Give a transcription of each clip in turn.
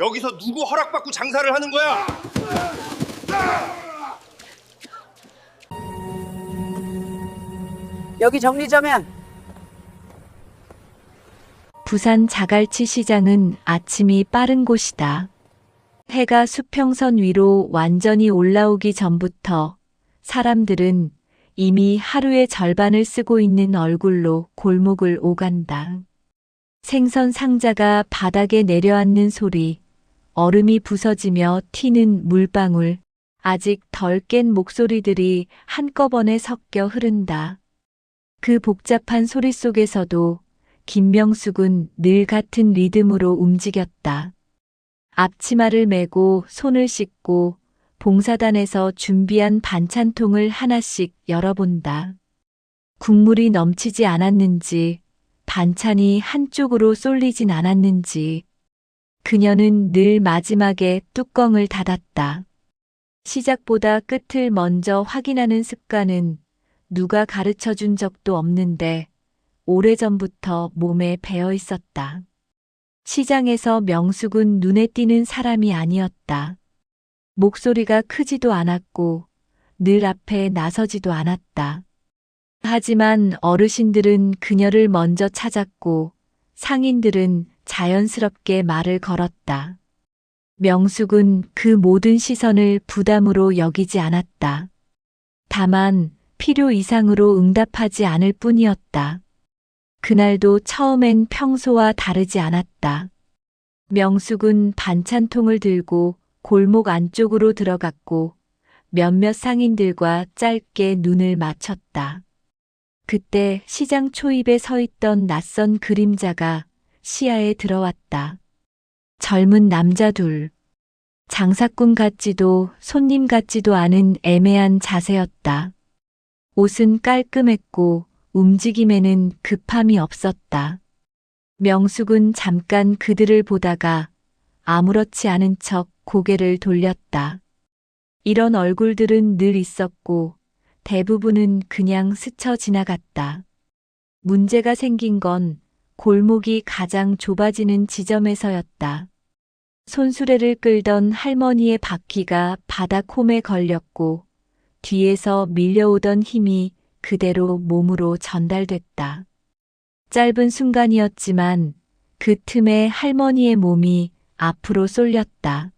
여기서 누구 허락받고 장사를 하는 거야? 여기 정리점이야. 부산 자갈치 시장은 아침이 빠른 곳이다. 해가 수평선 위로 완전히 올라오기 전부터 사람들은 이미 하루의 절반을 쓰고 있는 얼굴로 골목을 오간다. 생선 상자가 바닥에 내려앉는 소리, 얼음이 부서지며 튀는 물방울, 아직 덜 깬 목소리들이 한꺼번에 섞여 흐른다. 그 복잡한 소리 속에서도 김명숙은 늘 같은 리듬으로 움직였다. 앞치마를 메고 손을 씻고 봉사단에서 준비한 반찬통을 하나씩 열어본다. 국물이 넘치지 않았는지, 반찬이 한쪽으로 쏠리진 않았는지, 그녀는 늘 마지막에 뚜껑을 닫았다. 시작보다 끝을 먼저 확인하는 습관은 누가 가르쳐 준 적도 없는데 오래전부터 몸에 배어 있었다. 시장에서 명숙은 눈에 띄는 사람이 아니었다. 목소리가 크지도 않았고 늘 앞에 나서지도 않았다. 하지만 어르신들은 그녀를 먼저 찾았고 상인들은 자연스럽게 말을 걸었다. 명숙은 그 모든 시선을 부담으로 여기지 않았다. 다만 필요 이상으로 응답하지 않을 뿐이었다. 그날도 처음엔 평소와 다르지 않았다. 명숙은 반찬통을 들고 골목 안쪽으로 들어갔고 몇몇 상인들과 짧게 눈을 맞췄다. 그때 시장 초입에 서 있던 낯선 그림자가 시야에 들어왔다. 젊은 남자 둘. 장사꾼 같지도 손님 같지도 않은 애매한 자세였다. 옷은 깔끔했고 움직임에는 급함이 없었다. 명숙은 잠깐 그들을 보다가 아무렇지 않은 척 고개를 돌렸다. 이런 얼굴들은 늘 있었고 대부분은 그냥 스쳐 지나갔다. 문제가 생긴 건 골목이 가장 좁아지는 지점에서였다. 손수레를 끌던 할머니의 바퀴가 바닥 홈에 걸렸고 뒤에서 밀려오던 힘이 그대로 몸으로 전달됐다. 짧은 순간이었지만 그 틈에 할머니의 몸이 앞으로 쏠렸다.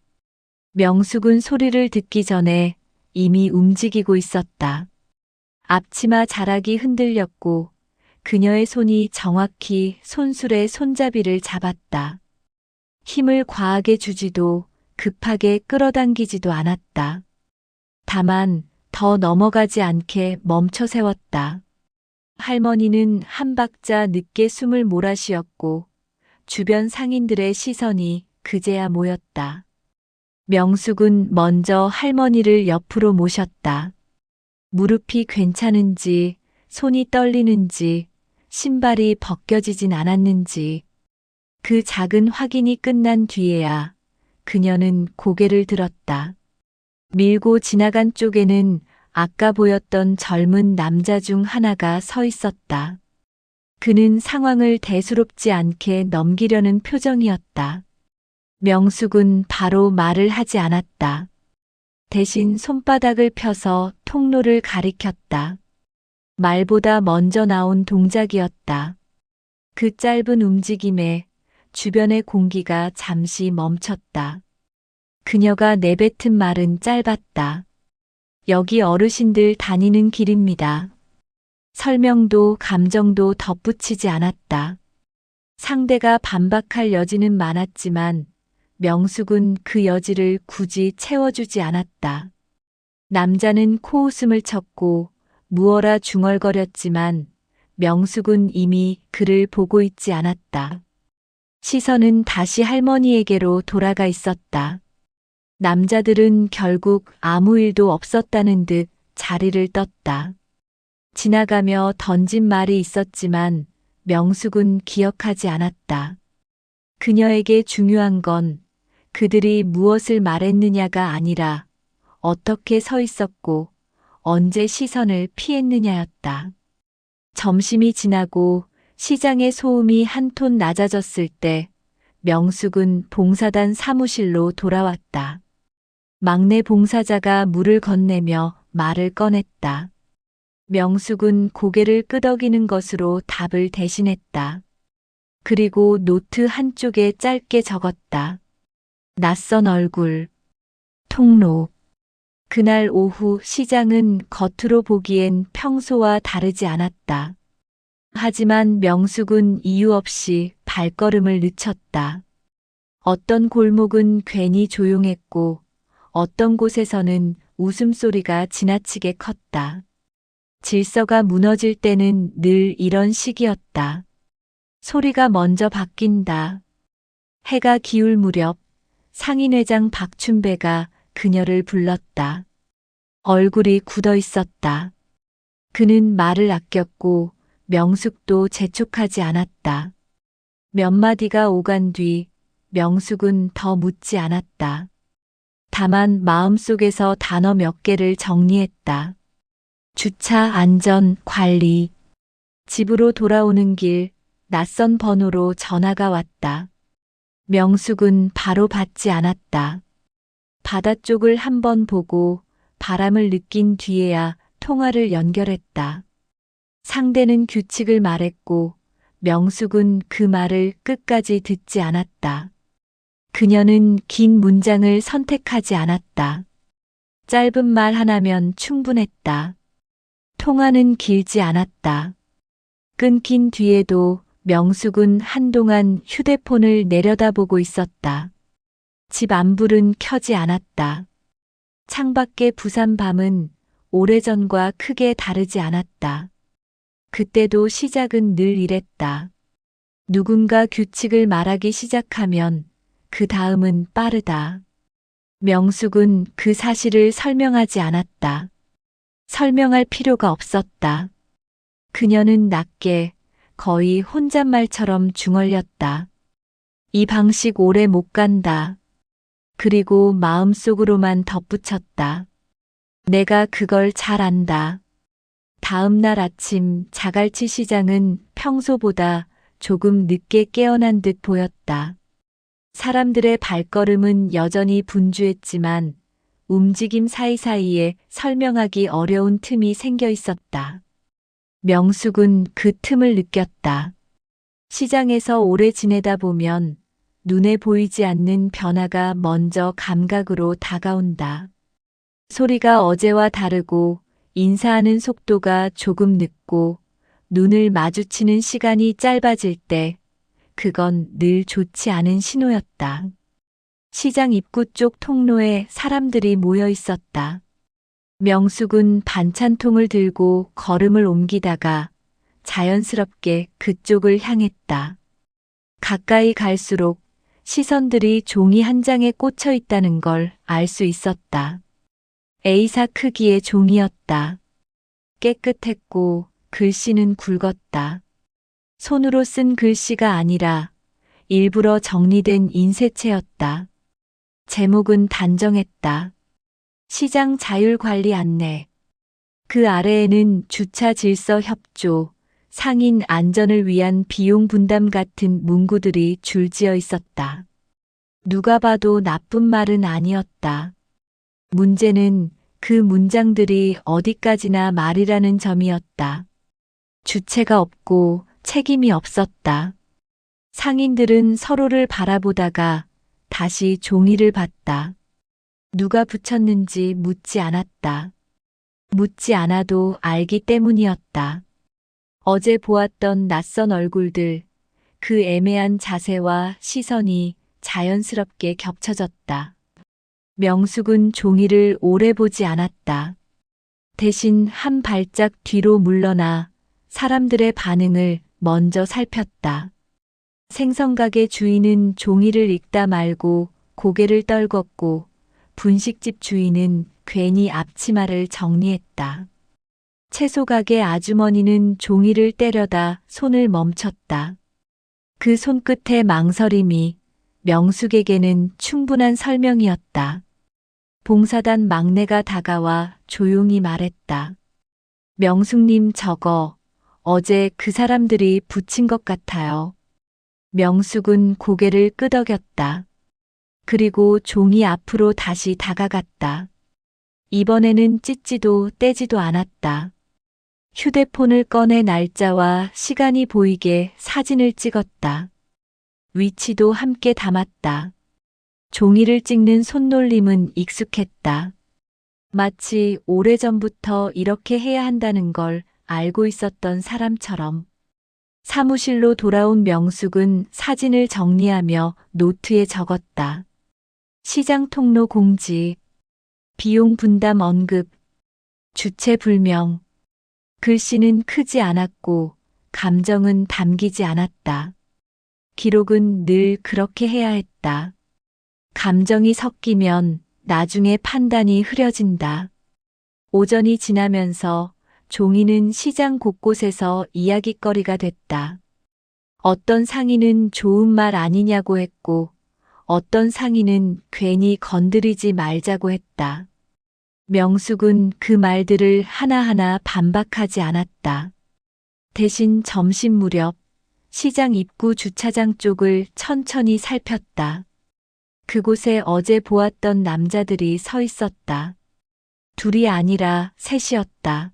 명숙은 소리를 듣기 전에 이미 움직이고 있었다. 앞치마 자락이 흔들렸고 그녀의 손이 정확히 손수레 손잡이를 잡았다. 힘을 과하게 주지도 급하게 끌어당기지도 않았다. 다만 더 넘어가지 않게 멈춰 세웠다. 할머니는 한 박자 늦게 숨을 몰아쉬었고 주변 상인들의 시선이 그제야 모였다. 명숙은 먼저 할머니를 옆으로 모셨다. 무릎이 괜찮은지, 손이 떨리는지, 신발이 벗겨지진 않았는지, 그 작은 확인이 끝난 뒤에야 그녀는 고개를 들었다. 밀고 지나간 쪽에는 아까 보였던 젊은 남자 중 하나가 서 있었다. 그는 상황을 대수롭지 않게 넘기려는 표정이었다. 명숙은 바로 말을 하지 않았다. 대신 손바닥을 펴서 통로를 가리켰다. 말보다 먼저 나온 동작이었다. 그 짧은 움직임에 주변의 공기가 잠시 멈췄다. 그녀가 내뱉은 말은 짧았다. 여기 어르신들 다니는 길입니다. 설명도 감정도 덧붙이지 않았다. 상대가 반박할 여지는 많았지만 명숙은 그 여지를 굳이 채워주지 않았다. 남자는 코웃음을 쳤고 무어라 중얼거렸지만 명숙은 이미 그를 보고 있지 않았다. 시선은 다시 할머니에게로 돌아가 있었다. 남자들은 결국 아무 일도 없었다는 듯 자리를 떴다. 지나가며 던진 말이 있었지만 명숙은 기억하지 않았다. 그녀에게 중요한 건 그들이 무엇을 말했느냐가 아니라 어떻게 서 있었고 언제 시선을 피했느냐였다. 점심이 지나고 시장의 소음이 한 톤 낮아졌을 때 명숙은 봉사단 사무실로 돌아왔다. 막내 봉사자가 물을 건네며 말을 꺼냈다. 명숙은 고개를 끄덕이는 것으로 답을 대신했다. 그리고 노트 한쪽에 짧게 적었다. 낯선 얼굴. 통로. 그날 오후 시장은 겉으로 보기엔 평소와 다르지 않았다. 하지만 명숙은 이유 없이 발걸음을 늦췄다. 어떤 골목은 괜히 조용했고 어떤 곳에서는 웃음소리가 지나치게 컸다. 질서가 무너질 때는 늘 이런 시기였다. 소리가 먼저 바뀐다. 해가 기울 무렵 상인회장 박춘배가 그녀를 불렀다. 얼굴이 굳어 있었다. 그는 말을 아꼈고 명숙도 재촉하지 않았다. 몇 마디가 오간 뒤 명숙은 더 묻지 않았다. 다만 마음속에서 단어 몇 개를 정리했다. 주차 안전 관리. 집으로 돌아오는 길 낯선 번호로 전화가 왔다. 명숙은 바로 받지 않았다. 바다 쪽을 한번 보고 바람을 느낀 뒤에야 통화를 연결했다. 상대는 규칙을 말했고 명숙은 그 말을 끝까지 듣지 않았다. 그녀는 긴 문장을 선택하지 않았다. 짧은 말 하나면 충분했다. 통화는 길지 않았다. 끊긴 뒤에도 명숙은 한동안 휴대폰을 내려다보고 있었다. 집 안불은 켜지 않았다. 창밖의 부산 밤은 오래전과 크게 다르지 않았다. 그때도 시작은 늘 이랬다. 누군가 규칙을 말하기 시작하면 그 다음은 빠르다. 명숙은 그 사실을 설명하지 않았다. 설명할 필요가 없었다. 그녀는 낮게 거의 혼잣말처럼 중얼렸다. 이 방식 오래 못 간다. 그리고 마음속으로만 덧붙였다. 내가 그걸 잘 안다. 다음 날 아침 자갈치 시장은 평소보다 조금 늦게 깨어난 듯 보였다. 사람들의 발걸음은 여전히 분주했지만 움직임 사이사이에 설명하기 어려운 틈이 생겨 있었다. 명숙은 그 틈을 느꼈다. 시장에서 오래 지내다 보면 눈에 보이지 않는 변화가 먼저 감각으로 다가온다. 소리가 어제와 다르고 인사하는 속도가 조금 늦고 눈을 마주치는 시간이 짧아질 때 그건 늘 좋지 않은 신호였다. 시장 입구 쪽 통로에 사람들이 모여 있었다. 명숙은 반찬통을 들고 걸음을 옮기다가 자연스럽게 그쪽을 향했다. 가까이 갈수록 시선들이 종이 한 장에 꽂혀 있다는 걸 알 수 있었다. A사 크기의 종이였다. 깨끗했고 글씨는 굵었다. 손으로 쓴 글씨가 아니라 일부러 정리된 인쇄체였다. 제목은 단정했다. 시장 자율관리 안내. 그 아래에는 주차 질서 협조, 상인 안전을 위한 비용 분담 같은 문구들이 줄지어 있었다. 누가 봐도 나쁜 말은 아니었다. 문제는 그 문장들이 어디까지나 말이라는 점이었다. 주체가 없고 책임이 없었다. 상인들은 서로를 바라보다가 다시 종이를 봤다. 누가 붙였는지 묻지 않았다. 묻지 않아도 알기 때문이었다. 어제 보았던 낯선 얼굴들, 그 애매한 자세와 시선이 자연스럽게 겹쳐졌다. 명숙은 종이를 오래 보지 않았다. 대신 한 발짝 뒤로 물러나 사람들의 반응을 먼저 살폈다. 생선가게 주인은 종이를 읽다 말고 고개를 떨궜고 분식집 주인은 괜히 앞치마를 정리했다. 채소가게 아주머니는 종이를 때려다 손을 멈췄다. 그 손끝의 망설임이 명숙에게는 충분한 설명이었다. 봉사단 막내가 다가와 조용히 말했다. 명숙님 저거 어제 그 사람들이 붙인 것 같아요. 명숙은 고개를 끄덕였다. 그리고 종이 앞으로 다시 다가갔다. 이번에는 찢지도 떼지도 않았다. 휴대폰을 꺼내 날짜와 시간이 보이게 사진을 찍었다. 위치도 함께 담았다. 종이를 찍는 손놀림은 익숙했다. 마치 오래전부터 이렇게 해야 한다는 걸 알고 있었던 사람처럼. 사무실로 돌아온 명숙은 사진을 정리하며 노트에 적었다. 시장 통로 공지, 비용 분담 언급, 주체 불명. 글씨는 크지 않았고 감정은 담기지 않았다. 기록은 늘 그렇게 해야 했다. 감정이 섞이면 나중에 판단이 흐려진다. 오전이 지나면서 종이는 시장 곳곳에서 이야깃거리가 됐다. 어떤 상인은 좋은 말 아니냐고 했고, 어떤 상인은 괜히 건드리지 말자고 했다. 명숙은 그 말들을 하나하나 반박하지 않았다. 대신 점심 무렵 시장 입구 주차장 쪽을 천천히 살폈다. 그곳에 어제 보았던 남자들이 서 있었다. 둘이 아니라 셋이었다.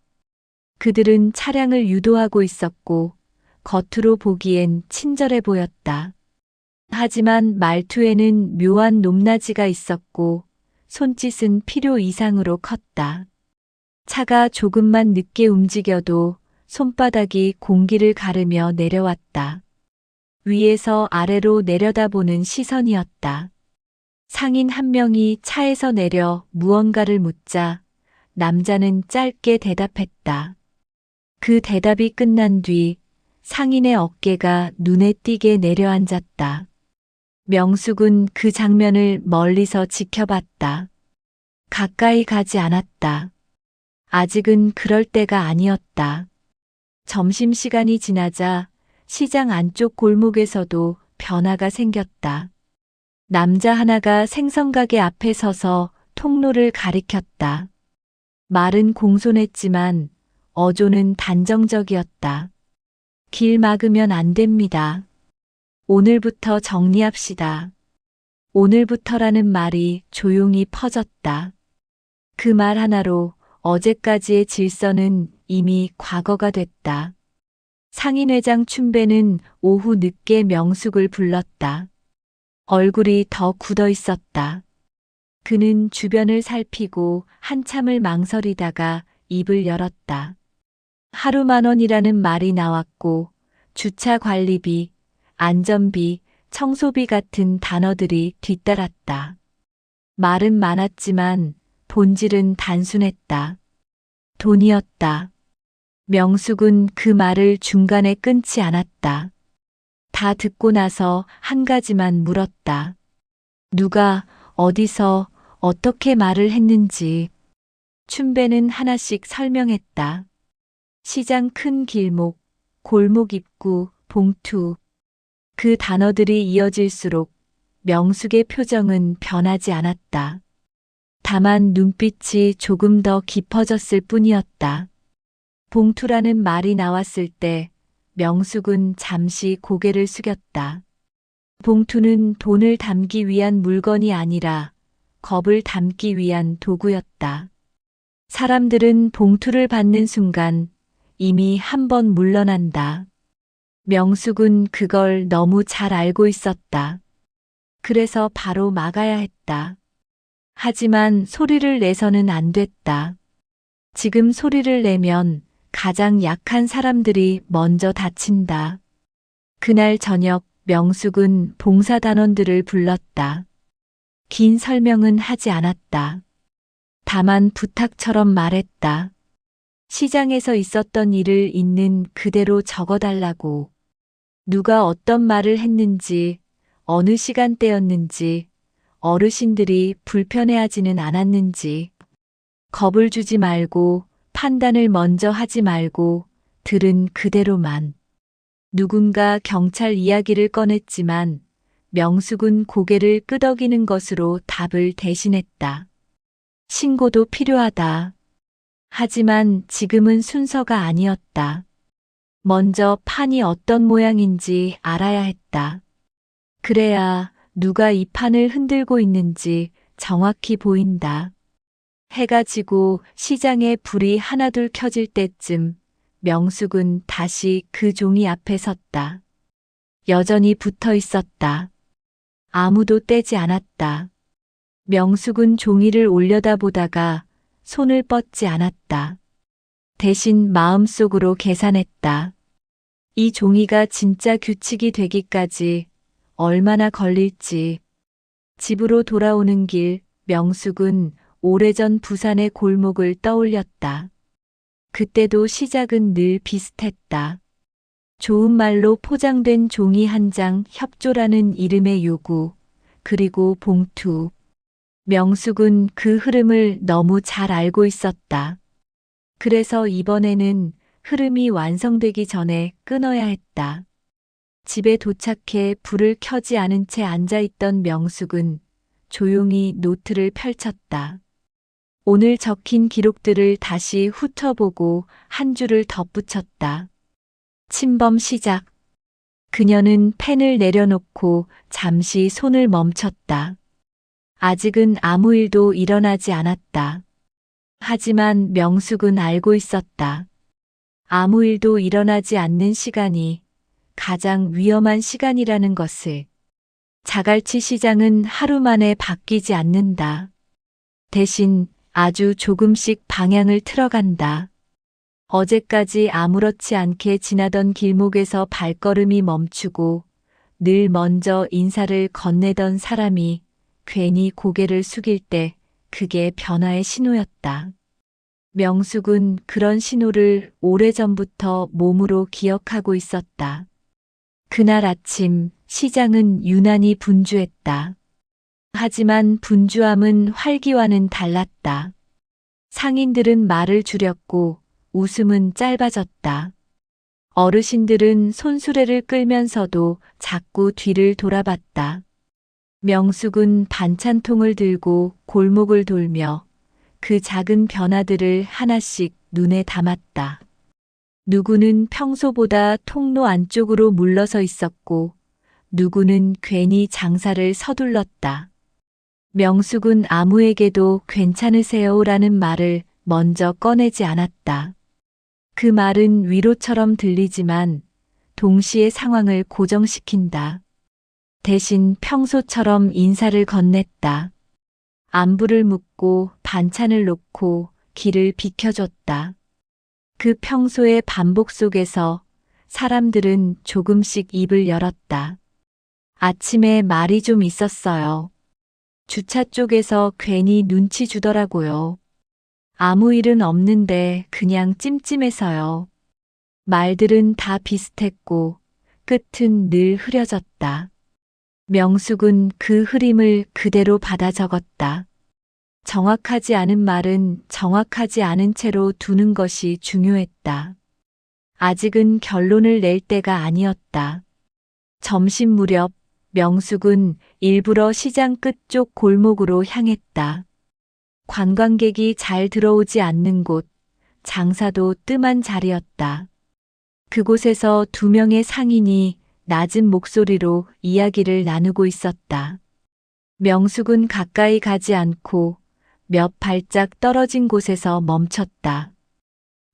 그들은 차량을 유도하고 있었고 겉으로 보기엔 친절해 보였다. 하지만 말투에는 묘한 높낮이가 있었고 손짓은 필요 이상으로 컸다. 차가 조금만 늦게 움직여도 손바닥이 공기를 가르며 내려왔다. 위에서 아래로 내려다보는 시선이었다. 상인 한 명이 차에서 내려 무언가를 묻자 남자는 짧게 대답했다. 그 대답이 끝난 뒤 상인의 어깨가 눈에 띄게 내려앉았다. 명숙은 그 장면을 멀리서 지켜봤다. 가까이 가지 않았다. 아직은 그럴 때가 아니었다. 점심시간이 지나자 시장 안쪽 골목에서도 변화가 생겼다. 남자 하나가 생선가게 앞에 서서 통로를 가리켰다. 말은 공손했지만 어조는 단정적이었다. 길 막으면 안 됩니다. 오늘부터 정리합시다. 오늘부터라는 말이 조용히 퍼졌다. 그 말 하나로 어제까지의 질서는 이미 과거가 됐다. 상인회장 춘배는 오후 늦게 명숙을 불렀다. 얼굴이 더 굳어 있었다. 그는 주변을 살피고 한참을 망설이다가 입을 열었다. 하루 10,000원이라는 말이 나왔고 주차 관리비, 안전비, 청소비 같은 단어들이 뒤따랐다. 말은 많았지만 본질은 단순했다. 돈이었다. 명숙은 그 말을 중간에 끊지 않았다. 다 듣고 나서 한 가지만 물었다. 누가, 어디서, 어떻게 말을 했는지. 춘배는 하나씩 설명했다. 시장 큰 길목, 골목 입구, 봉투. 그 단어들이 이어질수록 명숙의 표정은 변하지 않았다. 다만 눈빛이 조금 더 깊어졌을 뿐이었다. 봉투라는 말이 나왔을 때 명숙은 잠시 고개를 숙였다. 봉투는 돈을 담기 위한 물건이 아니라 겁을 담기 위한 도구였다. 사람들은 봉투를 받는 순간 이미 한 번 물러난다. 명숙은 그걸 너무 잘 알고 있었다. 그래서 바로 막아야 했다. 하지만 소리를 내서는 안 됐다. 지금 소리를 내면 가장 약한 사람들이 먼저 다친다. 그날 저녁 명숙은 봉사단원들을 불렀다. 긴 설명은 하지 않았다. 다만 부탁처럼 말했다. 시장에서 있었던 일을 있는 그대로 적어달라고. 누가 어떤 말을 했는지, 어느 시간대였는지, 어르신들이 불편해하지는 않았는지. 겁을 주지 말고 판단을 먼저 하지 말고 들은 그대로만. 누군가 경찰 이야기를 꺼냈지만 명숙은 고개를 끄덕이는 것으로 답을 대신했다. 신고도 필요하다. 하지만 지금은 순서가 아니었다. 먼저 판이 어떤 모양인지 알아야 했다. 그래야 누가 이 판을 흔들고 있는지 정확히 보인다. 해가 지고 시장에 불이 하나둘 켜질 때쯤 명숙은 다시 그 종이 앞에 섰다. 여전히 붙어 있었다. 아무도 떼지 않았다. 명숙은 종이를 올려다보다가 손을 뻗지 않았다. 대신 마음속으로 계산했다. 이 종이가 진짜 규칙이 되기까지 얼마나 걸릴지. 집으로 돌아오는 길, 명숙은 오래전 부산의 골목을 떠올렸다. 그때도 시작은 늘 비슷했다. 좋은 말로 포장된 종이 한 장 협조라는 이름의 요구, 그리고 봉투. 명숙은 그 흐름을 너무 잘 알고 있었다. 그래서 이번에는 흐름이 완성되기 전에 끊어야 했다. 집에 도착해 불을 켜지 않은 채 앉아있던 명숙은 조용히 노트를 펼쳤다. 오늘 적힌 기록들을 다시 훑어보고 한 줄을 덧붙였다. 침범 시작. 그녀는 펜을 내려놓고 잠시 손을 멈췄다. 아직은 아무 일도 일어나지 않았다. 하지만 명숙은 알고 있었다. 아무 일도 일어나지 않는 시간이 가장 위험한 시간이라는 것을. 자갈치 시장은 하루 만에 바뀌지 않는다. 대신 아주 조금씩 방향을 틀어간다. 어제까지 아무렇지 않게 지나던 길목에서 발걸음이 멈추고 늘 먼저 인사를 건네던 사람이 괜히 고개를 숙일 때 그게 변화의 신호였다. 명숙은 그런 신호를 오래전부터 몸으로 기억하고 있었다. 그날 아침 시장은 유난히 분주했다. 하지만 분주함은 활기와는 달랐다. 상인들은 말을 줄였고 웃음은 짧아졌다. 어르신들은 손수레를 끌면서도 자꾸 뒤를 돌아봤다. 명숙은 반찬통을 들고 골목을 돌며 그 작은 변화들을 하나씩 눈에 담았다. 누구는 평소보다 통로 안쪽으로 물러서 있었고 누구는 괜히 장사를 서둘렀다. 명숙은 아무에게도 괜찮으세요라는 말을 먼저 꺼내지 않았다. 그 말은 위로처럼 들리지만 동시에 상황을 고정시킨다. 대신 평소처럼 인사를 건넸다. 안부를 묻고 반찬을 놓고 길을 비켜줬다. 그 평소의 반복 속에서 사람들은 조금씩 입을 열었다. 아침에 말이 좀 있었어요. 주차 쪽에서 괜히 눈치 주더라고요. 아무 일은 없는데 그냥 찜찜해서요. 말들은 다 비슷했고 끝은 늘 흐려졌다. 명숙은 그 흐림을 그대로 받아 적었다. 정확하지 않은 말은 정확하지 않은 채로 두는 것이 중요했다. 아직은 결론을 낼 때가 아니었다. 점심 무렵 명숙은 일부러 시장 끝쪽 골목으로 향했다. 관광객이 잘 들어오지 않는 곳, 장사도 뜸한 자리였다. 그곳에서 두 명의 상인이 낮은 목소리로 이야기를 나누고 있었다. 명숙은 가까이 가지 않고 몇 발짝 떨어진 곳에서 멈췄다.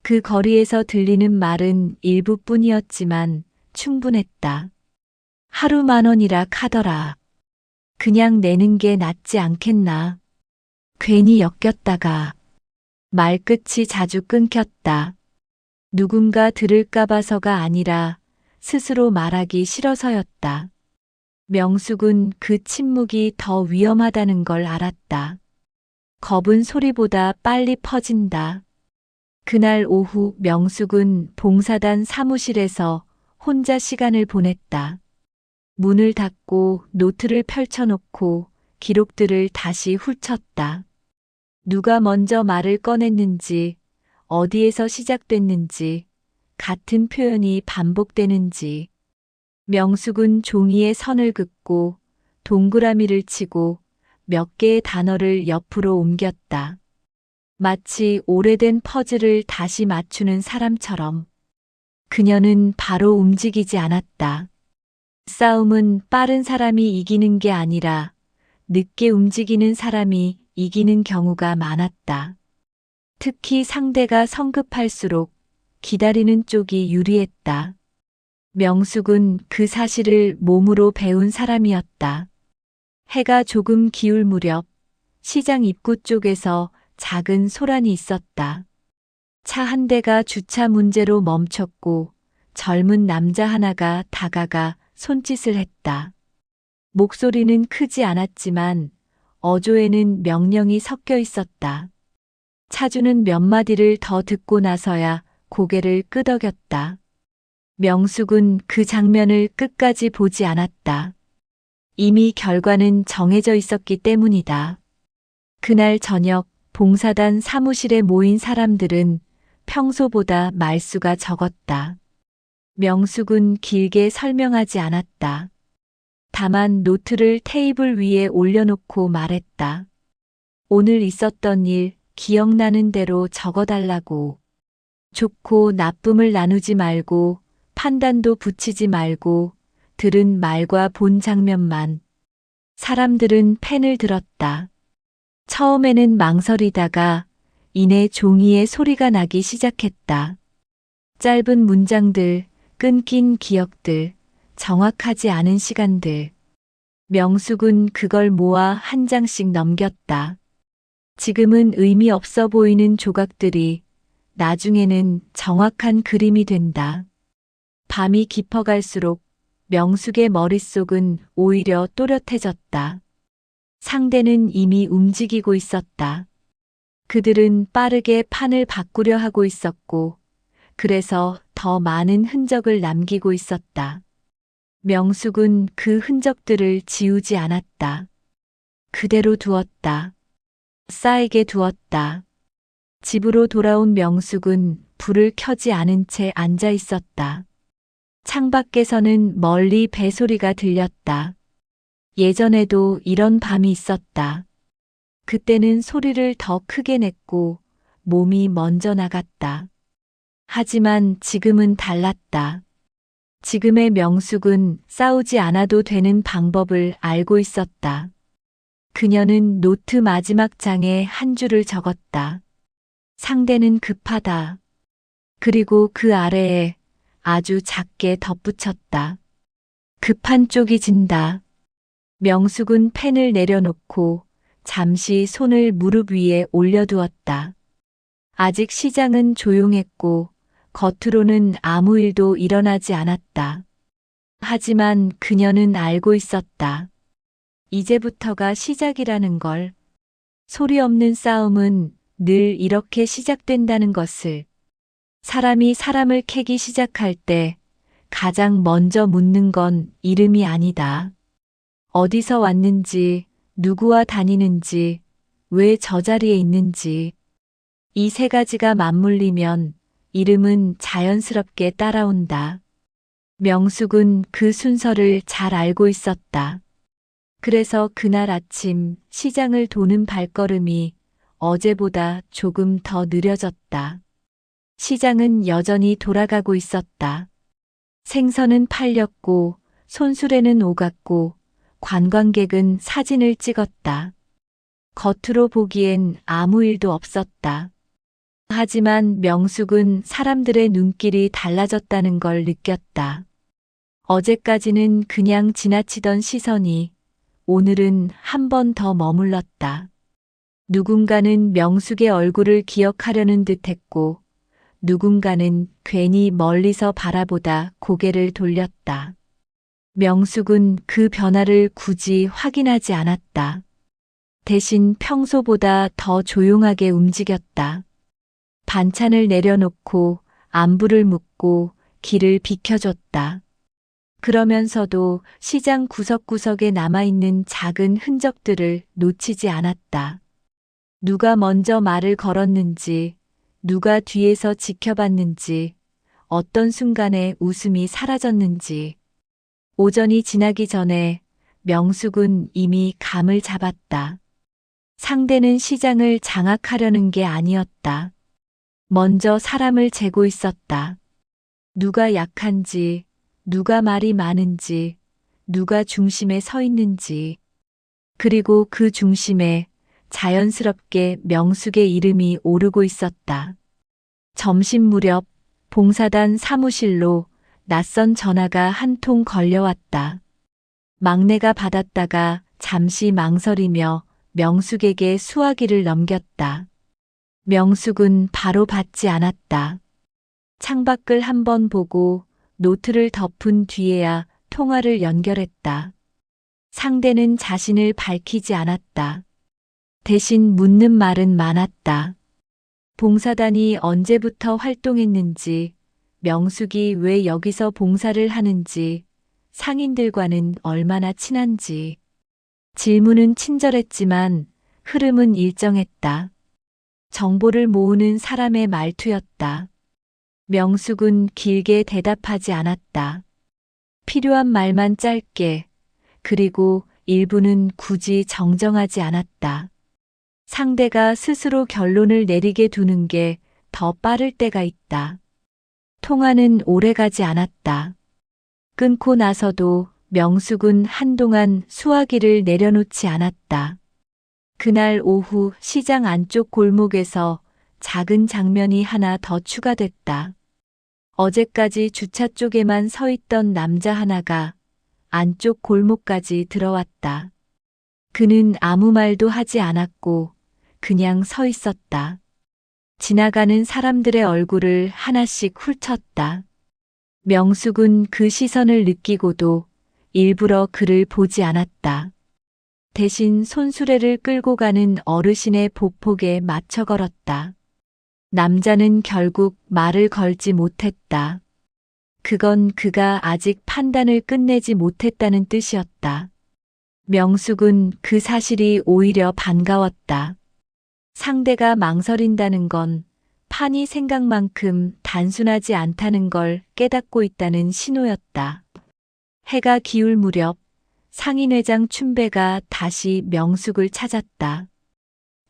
그 거리에서 들리는 말은 일부뿐이었지만 충분했다. 하루 10,000원이라 카더라. 그냥 내는 게 낫지 않겠나. 괜히 엮였다가 말끝이 자주 끊겼다. 누군가 들을까 봐서가 아니라 스스로 말하기 싫어서였다. 명숙은 그 침묵이 더 위험하다는 걸 알았다. 겁은 소리보다 빨리 퍼진다. 그날 오후 명숙은 봉사단 사무실에서 혼자 시간을 보냈다. 문을 닫고 노트를 펼쳐놓고 기록들을 다시 훑었다. 누가 먼저 말을 꺼냈는지, 어디에서 시작됐는지, 같은 표현이 반복되는지. 명숙은 종이에 선을 긋고 동그라미를 치고 몇 개의 단어를 옆으로 옮겼다. 마치 오래된 퍼즐을 다시 맞추는 사람처럼. 그녀는 바로 움직이지 않았다. 싸움은 빠른 사람이 이기는 게 아니라 늦게 움직이는 사람이 이기는 경우가 많았다. 특히 상대가 성급할수록 기다리는 쪽이 유리했다. 명숙은 그 사실을 몸으로 배운 사람이었다. 해가 조금 기울 무렵 시장 입구 쪽에서 작은 소란이 있었다. 차 한 대가 주차 문제로 멈췄고 젊은 남자 하나가 다가가 손짓을 했다. 목소리는 크지 않았지만 어조에는 명령이 섞여 있었다. 차주는 몇 마디를 더 듣고 나서야 고개를 끄덕였다. 명숙은 그 장면을 끝까지 보지 않았다. 이미 결과는 정해져 있었기 때문이다. 그날 저녁 봉사단 사무실에 모인 사람들은 평소보다 말수가 적었다. 명숙은 길게 설명하지 않았다. 다만 노트를 테이블 위에 올려놓고 말했다. 오늘 있었던 일 기억나는 대로 적어달라고. 좋고 나쁨을 나누지 말고 판단도 붙이지 말고 들은 말과 본 장면만. 사람들은 펜을 들었다. 처음에는 망설이다가 이내 종이에 소리가 나기 시작했다. 짧은 문장들, 끊긴 기억들, 정확하지 않은 시간들. 명숙은 그걸 모아 한 장씩 넘겼다. 지금은 의미 없어 보이는 조각들이 나중에는 정확한 그림이 된다. 밤이 깊어갈수록 명숙의 머릿속은 오히려 또렷해졌다. 상대는 이미 움직이고 있었다. 그들은 빠르게 판을 바꾸려 하고 있었고, 그래서 더 많은 흔적을 남기고 있었다. 명숙은 그 흔적들을 지우지 않았다. 그대로 두었다. 쌓이게 두었다. 집으로 돌아온 명숙은 불을 켜지 않은 채 앉아 있었다. 창밖에서는 멀리 배소리가 들렸다. 예전에도 이런 밤이 있었다. 그때는 소리를 더 크게 냈고 몸이 먼저 나갔다. 하지만 지금은 달랐다. 지금의 명숙은 싸우지 않아도 되는 방법을 알고 있었다. 그녀는 노트 마지막 장에 한 줄을 적었다. 상대는 급하다. 그리고 그 아래에 아주 작게 덧붙였다. 급한 쪽이 진다. 명숙은 펜을 내려놓고 잠시 손을 무릎 위에 올려두었다. 아직 시장은 조용했고 겉으로는 아무 일도 일어나지 않았다. 하지만 그녀는 알고 있었다. 이제부터가 시작이라는 걸. 소리 없는 싸움은 늘 이렇게 시작된다는 것을. 사람이 사람을 캐기 시작할 때 가장 먼저 묻는 건 이름이 아니다. 어디서 왔는지, 누구와 다니는지, 왜 저 자리에 있는지. 이 세 가지가 맞물리면 이름은 자연스럽게 따라온다. 명숙은 그 순서를 잘 알고 있었다. 그래서 그날 아침 시장을 도는 발걸음이 어제보다 조금 더 느려졌다. 시장은 여전히 돌아가고 있었다. 생선은 팔렸고 손수레는 오갔고 관광객은 사진을 찍었다. 겉으로 보기엔 아무 일도 없었다. 하지만 명숙은 사람들의 눈길이 달라졌다는 걸 느꼈다. 어제까지는 그냥 지나치던 시선이 오늘은 한 번 더 머물렀다. 누군가는 명숙의 얼굴을 기억하려는 듯했고 누군가는 괜히 멀리서 바라보다 고개를 돌렸다. 명숙은 그 변화를 굳이 확인하지 않았다. 대신 평소보다 더 조용하게 움직였다. 반찬을 내려놓고 안부를 묻고 길을 비켜줬다. 그러면서도 시장 구석구석에 남아있는 작은 흔적들을 놓치지 않았다. 누가 먼저 말을 걸었는지, 누가 뒤에서 지켜봤는지, 어떤 순간에 웃음이 사라졌는지. 오전이 지나기 전에 명숙은 이미 감을 잡았다. 상대는 시장을 장악하려는 게 아니었다. 먼저 사람을 재고 있었다. 누가 약한지, 누가 말이 많은지, 누가 중심에 서 있는지, 그리고 그 중심에 자연스럽게 명숙의 이름이 오르고 있었다. 점심 무렵 봉사단 사무실로 낯선 전화가 한 통 걸려왔다. 막내가 받았다가 잠시 망설이며 명숙에게 수화기를 넘겼다. 명숙은 바로 받지 않았다. 창밖을 한번 보고 노트를 덮은 뒤에야 통화를 연결했다. 상대는 자신을 밝히지 않았다. 대신 묻는 말은 많았다. 봉사단이 언제부터 활동했는지, 명숙이 왜 여기서 봉사를 하는지, 상인들과는 얼마나 친한지. 질문은 친절했지만 흐름은 일정했다. 정보를 모으는 사람의 말투였다. 명숙은 길게 대답하지 않았다. 필요한 말만 짧게, 그리고 일부는 굳이 정정하지 않았다. 상대가 스스로 결론을 내리게 두는 게 더 빠를 때가 있다. 통화는 오래가지 않았다. 끊고 나서도 명숙은 한동안 수화기를 내려놓지 않았다. 그날 오후 시장 안쪽 골목에서 작은 장면이 하나 더 추가됐다. 어제까지 주차 쪽에만 서 있던 남자 하나가 안쪽 골목까지 들어왔다. 그는 아무 말도 하지 않았고 그냥 서 있었다. 지나가는 사람들의 얼굴을 하나씩 훑었다. 명숙은 그 시선을 느끼고도 일부러 그를 보지 않았다. 대신 손수레를 끌고 가는 어르신의 보폭에 맞춰 걸었다. 남자는 결국 말을 걸지 못했다. 그건 그가 아직 판단을 끝내지 못했다는 뜻이었다. 명숙은 그 사실이 오히려 반가웠다. 상대가 망설인다는 건 판이 생각만큼 단순하지 않다는 걸 깨닫고 있다는 신호였다. 해가 기울 무렵 상인회장 춘배가 다시 명숙을 찾았다.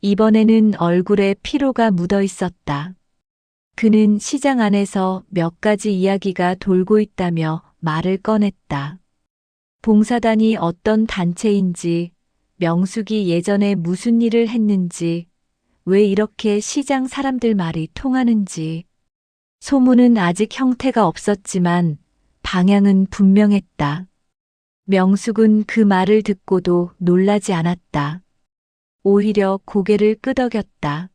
이번에는 얼굴에 피로가 묻어 있었다. 그는 시장 안에서 몇 가지 이야기가 돌고 있다며 말을 꺼냈다. 봉사단이 어떤 단체인지, 명숙이 예전에 무슨 일을 했는지, 왜 이렇게 시장 사람들 말이 통하는지. 소문은 아직 형태가 없었지만 방향은 분명했다. 명숙은 그 말을 듣고도 놀라지 않았다. 오히려 고개를 끄덕였다.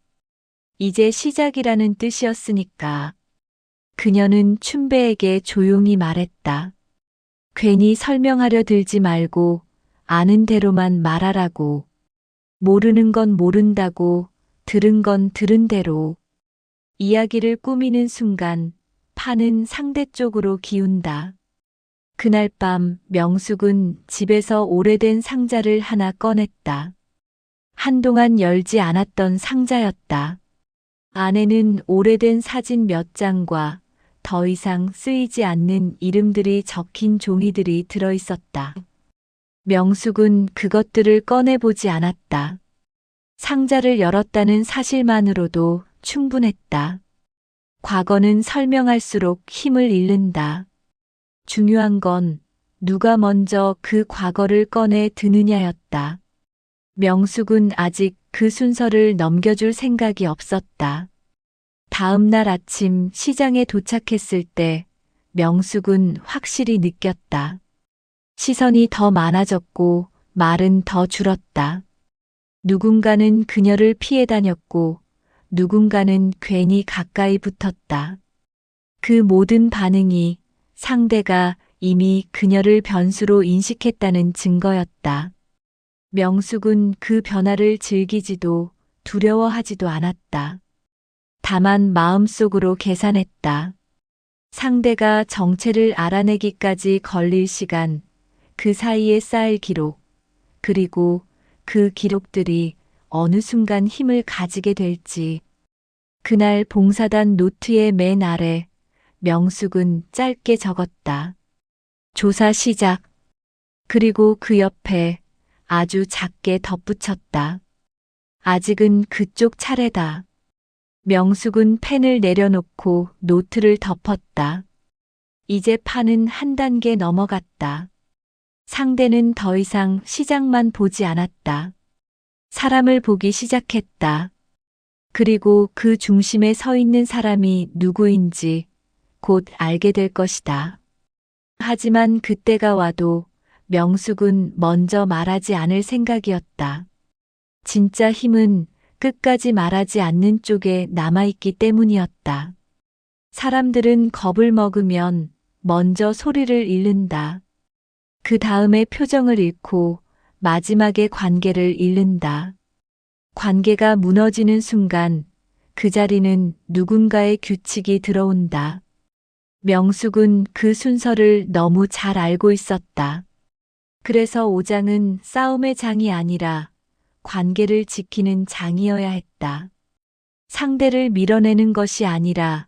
이제 시작이라는 뜻이었으니까. 그녀는 춘배에게 조용히 말했다. 괜히 설명하려 들지 말고 아는 대로만 말하라고. 모르는 건 모른다고, 들은 건 들은 대로. 이야기를 꾸미는 순간 판은 상대 쪽으로 기운다. 그날 밤 명숙은 집에서 오래된 상자를 하나 꺼냈다. 한동안 열지 않았던 상자였다. 안에는 오래된 사진 몇 장과 더 이상 쓰이지 않는 이름들이 적힌 종이들이 들어 있었다. 명숙은 그것들을 꺼내보지 않았다. 상자를 열었다는 사실만으로도 충분했다. 과거는 설명할수록 힘을 잃는다. 중요한 건 누가 먼저 그 과거를 꺼내 드느냐였다. 명숙은 아직 그 순서를 넘겨줄 생각이 없었다. 다음 날 아침 시장에 도착했을 때 명숙은 확실히 느꼈다. 시선이 더 많아졌고 말은 더 줄었다. 누군가는 그녀를 피해 다녔고 누군가는 괜히 가까이 붙었다. 그 모든 반응이 상대가 이미 그녀를 변수로 인식했다는 증거였다. 명숙은 그 변화를 즐기지도 두려워하지도 않았다. 다만 마음속으로 계산했다. 상대가 정체를 알아내기까지 걸릴 시간, 그 사이에 쌓일 기록, 그리고 그 기록들이 어느 순간 힘을 가지게 될지. 그날 봉사단 노트의 맨 아래 명숙은 짧게 적었다. 조사 시작. 그리고 그 옆에 아주 작게 덧붙였다. 아직은 그쪽 차례다. 명숙은 펜을 내려놓고 노트를 덮었다. 이제 판은 한 단계 넘어갔다. 상대는 더 이상 시장만 보지 않았다. 사람을 보기 시작했다. 그리고 그 중심에 서 있는 사람이 누구인지 곧 알게 될 것이다. 하지만 그때가 와도 명숙은 먼저 말하지 않을 생각이었다. 진짜 힘은 끝까지 말하지 않는 쪽에 남아있기 때문이었다. 사람들은 겁을 먹으면 먼저 소리를 잃는다. 그 다음에 표정을 잃고 마지막에 관계를 잃는다. 관계가 무너지는 순간 그 자리는 누군가의 규칙이 들어온다. 명숙은 그 순서를 너무 잘 알고 있었다. 그래서 오장은 싸움의 장이 아니라 관계를 지키는 장이어야 했다. 상대를 밀어내는 것이 아니라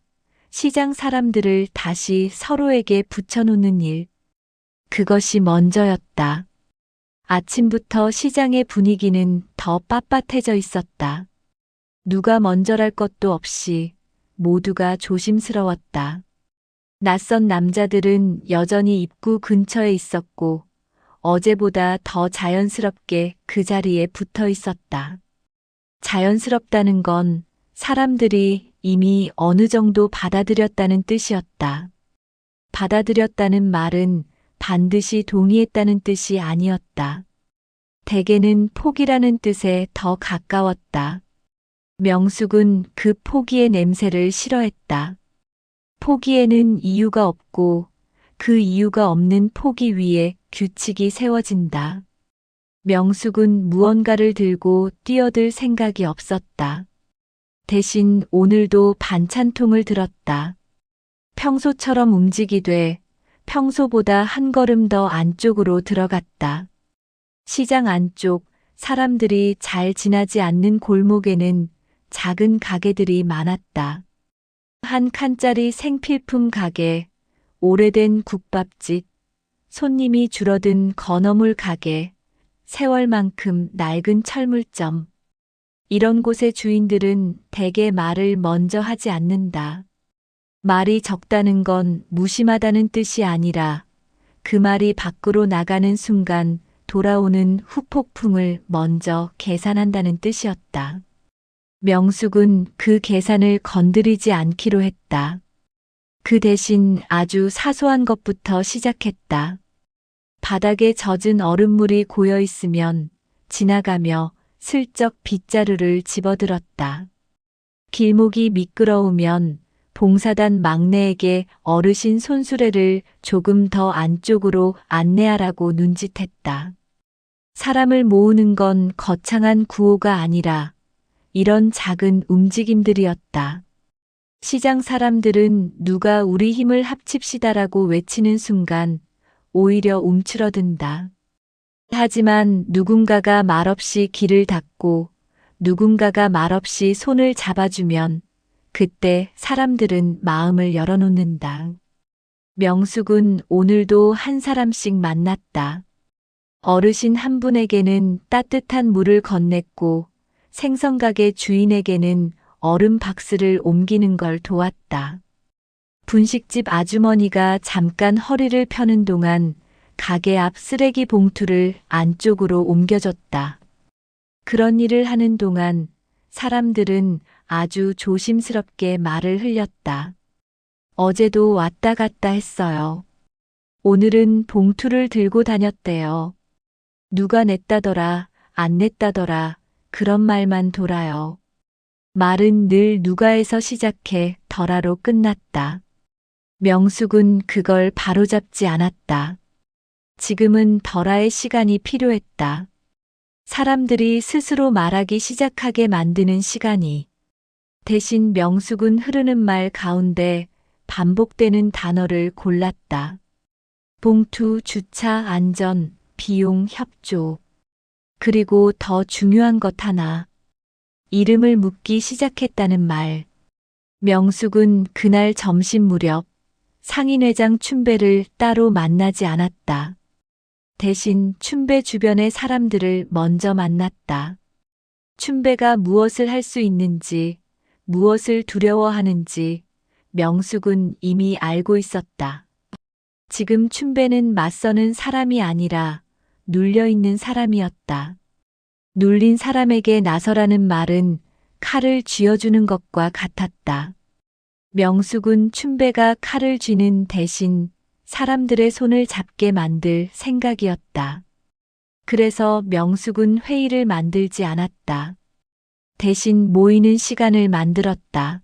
시장 사람들을 다시 서로에게 붙여놓는 일. 그것이 먼저였다. 아침부터 시장의 분위기는 더 빳빳해져 있었다. 누가 먼저랄 것도 없이 모두가 조심스러웠다. 낯선 남자들은 여전히 입구 근처에 있었고 어제보다 더 자연스럽게 그 자리에 붙어 있었다. 자연스럽다는 건 사람들이 이미 어느 정도 받아들였다는 뜻이었다. 받아들였다는 말은 반드시 동의했다는 뜻이 아니었다. 대개는 포기라는 뜻에 더 가까웠다. 명숙은 그 포기의 냄새를 싫어했다. 포기에는 이유가 없고 그 이유가 없는 포기 위에 규칙이 세워진다. 명숙은 무언가를 들고 뛰어들 생각이 없었다. 대신 오늘도 반찬통을 들었다. 평소처럼 움직이되 평소보다 한 걸음 더 안쪽으로 들어갔다. 시장 안쪽 사람들이 잘 지나지 않는 골목에는 작은 가게들이 많았다. 한 칸짜리 생필품 가게, 오래된 국밥집, 손님이 줄어든 건어물 가게, 세월만큼 낡은 철물점. 이런 곳의 주인들은 대개 말을 먼저 하지 않는다. 말이 적다는 건 무심하다는 뜻이 아니라 그 말이 밖으로 나가는 순간 돌아오는 후폭풍을 먼저 계산한다는 뜻이었다. 명숙은 그 계산을 건드리지 않기로 했다. 그 대신 아주 사소한 것부터 시작했다. 바닥에 젖은 얼음물이 고여 있으면 지나가며 슬쩍 빗자루를 집어들었다. 길목이 미끄러우면 봉사단 막내에게 어르신 손수레를 조금 더 안쪽으로 안내하라고 눈짓했다. 사람을 모으는 건 거창한 구호가 아니라 이런 작은 움직임들이었다. 시장 사람들은 누가 우리 힘을 합칩시다라고 외치는 순간 오히려 움츠러든다. 하지만 누군가가 말없이 길을 닫고 누군가가 말없이 손을 잡아주면 그때 사람들은 마음을 열어놓는다. 명숙은 오늘도 한 사람씩 만났다. 어르신 한 분에게는 따뜻한 물을 건넸고 생선가게 주인에게는 얼음 박스를 옮기는 걸 도왔다. 분식집 아주머니가 잠깐 허리를 펴는 동안 가게 앞 쓰레기 봉투를 안쪽으로 옮겨줬다. 그런 일을 하는 동안 사람들은 아주 조심스럽게 말을 흘렸다. 어제도 왔다 갔다 했어요. 오늘은 봉투를 들고 다녔대요. 누가 냈다더라, 안 냈다더라, 그런 말만 돌아요. 말은 늘 누가에서 시작해 덜하로 끝났다. 명숙은 그걸 바로잡지 않았다. 지금은 덜하의 시간이 필요했다. 사람들이 스스로 말하기 시작하게 만드는 시간이. 대신 명숙은 흐르는 말 가운데 반복되는 단어를 골랐다. 봉투, 주차, 안전, 비용, 협조. 그리고 더 중요한 것 하나. 이름을 묻기 시작했다는 말. 명숙은 그날 점심 무렵 상인회장 춘배를 따로 만나지 않았다. 대신 춘배 주변의 사람들을 먼저 만났다. 춘배가 무엇을 할 수 있는지, 무엇을 두려워하는지 명숙은 이미 알고 있었다. 지금 춘배는 맞서는 사람이 아니라 눌려있는 사람이었다. 눌린 사람에게 나서라는 말은 칼을 쥐어주는 것과 같았다. 명숙은 춘배가 칼을 쥐는 대신 사람들의 손을 잡게 만들 생각이었다. 그래서 명숙은 회의를 만들지 않았다. 대신 모이는 시간을 만들었다.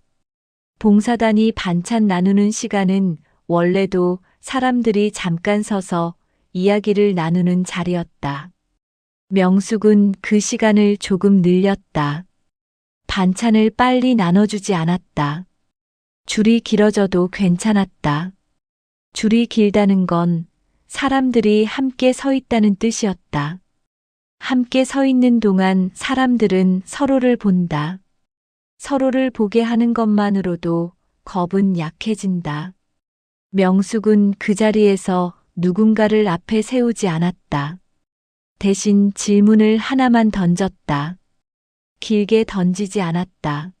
봉사단이 반찬 나누는 시간은 원래도 사람들이 잠깐 서서 이야기를 나누는 자리였다. 명숙은 그 시간을 조금 늘렸다. 반찬을 빨리 나눠주지 않았다. 줄이 길어져도 괜찮았다. 줄이 길다는 건 사람들이 함께 서 있다는 뜻이었다. 함께 서 있는 동안 사람들은 서로를 본다. 서로를 보게 하는 것만으로도 겁은 약해진다. 명숙은 그 자리에서 누군가를 앞에 세우지 않았다. 대신 질문을 하나만 던졌다. 길게 던지지 않았다.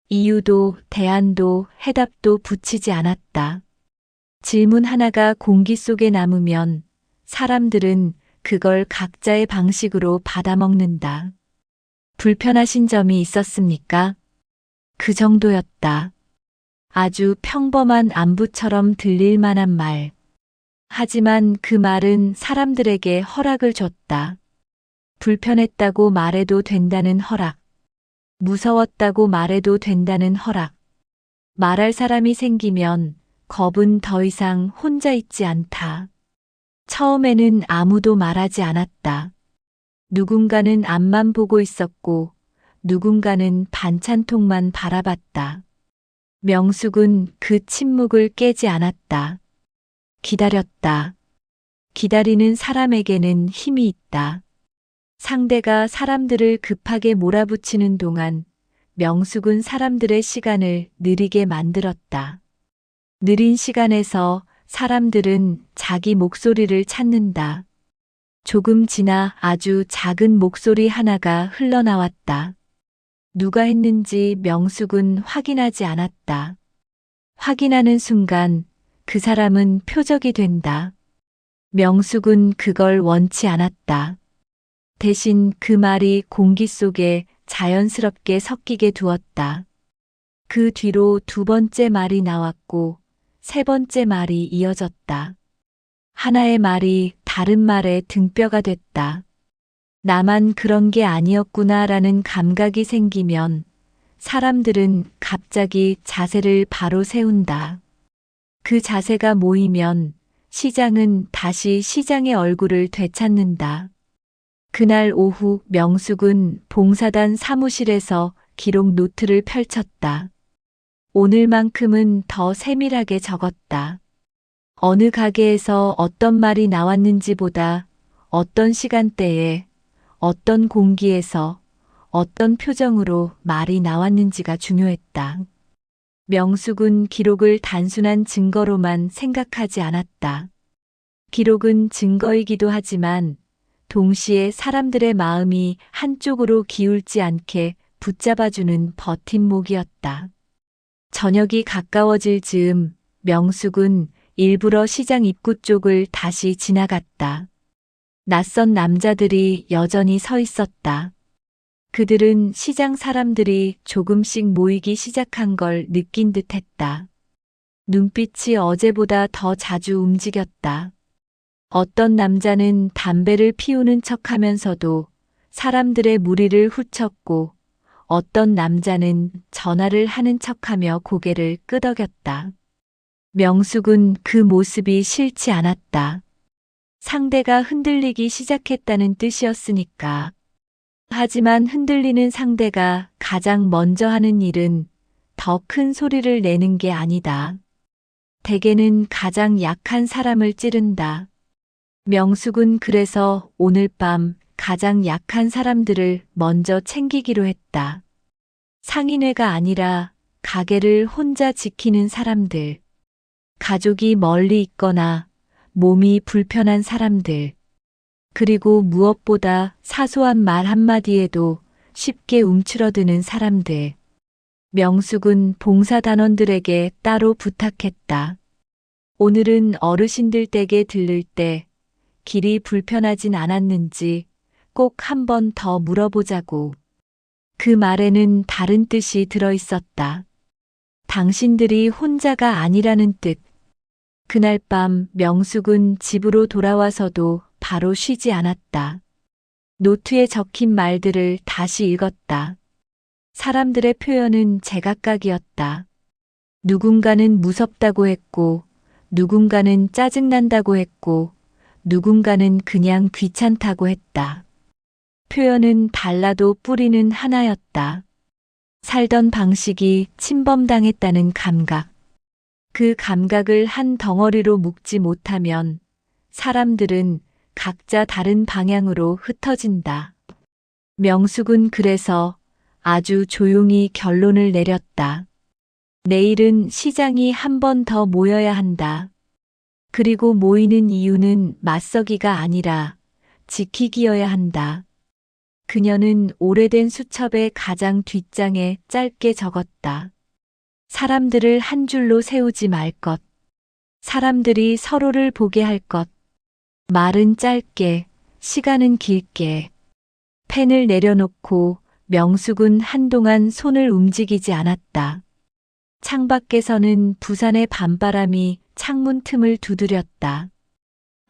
이유도 대안도 해답도 붙이지 않았다. 질문 하나가 공기 속에 남으면 사람들은 그걸 각자의 방식으로 받아먹는다. 불편하신 점이 있었습니까? 그 정도였다. 아주 평범한 안부처럼 들릴 만한 말. 하지만 그 말은 사람들에게 허락을 줬다. 불편했다고 말해도 된다는 허락. 무서웠다고 말해도 된다는 허락. 말할 사람이 생기면 겁은 더 이상 혼자 있지 않다. 처음에는 아무도 말하지 않았다. 누군가는 앞만 보고 있었고 누군가는 반찬통만 바라봤다. 명숙은 그 침묵을 깨지 않았다. 기다렸다. 기다리는 사람에게는 힘이 있다. 상대가 사람들을 급하게 몰아붙이는 동안 명숙은 사람들의 시간을 느리게 만들었다. 느린 시간에서 사람들은 자기 목소리를 찾는다. 조금 지나 아주 작은 목소리 하나가 흘러나왔다. 누가 했는지 명숙은 확인하지 않았다. 확인하는 순간 그 사람은 표적이 된다. 명숙은 그걸 원치 않았다. 대신 그 말이 공기 속에 자연스럽게 섞이게 두었다. 그 뒤로 두 번째 말이 나왔고 세 번째 말이 이어졌다. 하나의 말이 다른 말의 등뼈가 됐다. 나만 그런 게 아니었구나라는 감각이 생기면 사람들은 갑자기 자세를 바로 세운다. 그 자세가 모이면 시장은 다시 시장의 얼굴을 되찾는다. 그날 오후 명숙은 봉사단 사무실에서 기록 노트를 펼쳤다. 오늘만큼은 더 세밀하게 적었다. 어느 가게에서 어떤 말이 나왔는지보다 어떤 시간대에 어떤 공기에서 어떤 표정으로 말이 나왔는지가 중요했다. 명숙은 기록을 단순한 증거로만 생각하지 않았다. 기록은 증거이기도 하지만 동시에 사람들의 마음이 한쪽으로 기울지 않게 붙잡아주는 버팀목이었다. 저녁이 가까워질 즈음 명숙은 일부러 시장 입구 쪽을 다시 지나갔다. 낯선 남자들이 여전히 서 있었다. 그들은 시장 사람들이 조금씩 모이기 시작한 걸 느낀 듯 했다. 눈빛이 어제보다 더 자주 움직였다. 어떤 남자는 담배를 피우는 척 하면서도 사람들의 무리를 훑쳤고 어떤 남자는 전화를 하는 척하며 고개를 끄덕였다. 명숙은 그 모습이 싫지 않았다. 상대가 흔들리기 시작했다는 뜻이었으니까. 하지만 흔들리는 상대가 가장 먼저 하는 일은 더 큰 소리를 내는 게 아니다. 대개는 가장 약한 사람을 찌른다. 명숙은 그래서 오늘 밤 가장 약한 사람들을 먼저 챙기기로 했다. 상인회가 아니라 가게를 혼자 지키는 사람들. 가족이 멀리 있거나 몸이 불편한 사람들. 그리고 무엇보다 사소한 말 한마디에도 쉽게 움츠러드는 사람들. 명숙은 봉사단원들에게 따로 부탁했다. 오늘은 어르신들 댁에 들를 때 길이 불편하진 않았는지 꼭 한 번 더 물어보자고. 그 말에는 다른 뜻이 들어 있었다. 당신들이 혼자가 아니라는 뜻. 그날 밤 명숙은 집으로 돌아와서도 바로 쉬지 않았다. 노트에 적힌 말들을 다시 읽었다. 사람들의 표현은 제각각이었다. 누군가는 무섭다고 했고, 누군가는 짜증난다고 했고, 누군가는 그냥 귀찮다고 했다. 표현은 달라도 뿌리는 하나였다. 살던 방식이 침범당했다는 감각. 그 감각을 한 덩어리로 묶지 못하면 사람들은 각자 다른 방향으로 흩어진다. 명숙은 그래서 아주 조용히 결론을 내렸다. 내일은 시장이 한 번 더 모여야 한다. 그리고 모이는 이유는 맞서기가 아니라 지키기여야 한다. 그녀는 오래된 수첩의 가장 뒷장에 짧게 적었다. 사람들을 한 줄로 세우지 말 것. 사람들이 서로를 보게 할 것. 말은 짧게, 시간은 길게. 펜을 내려놓고 명숙은 한동안 손을 움직이지 않았다. 창밖에서는 부산의 밤바람이 창문 틈을 두드렸다.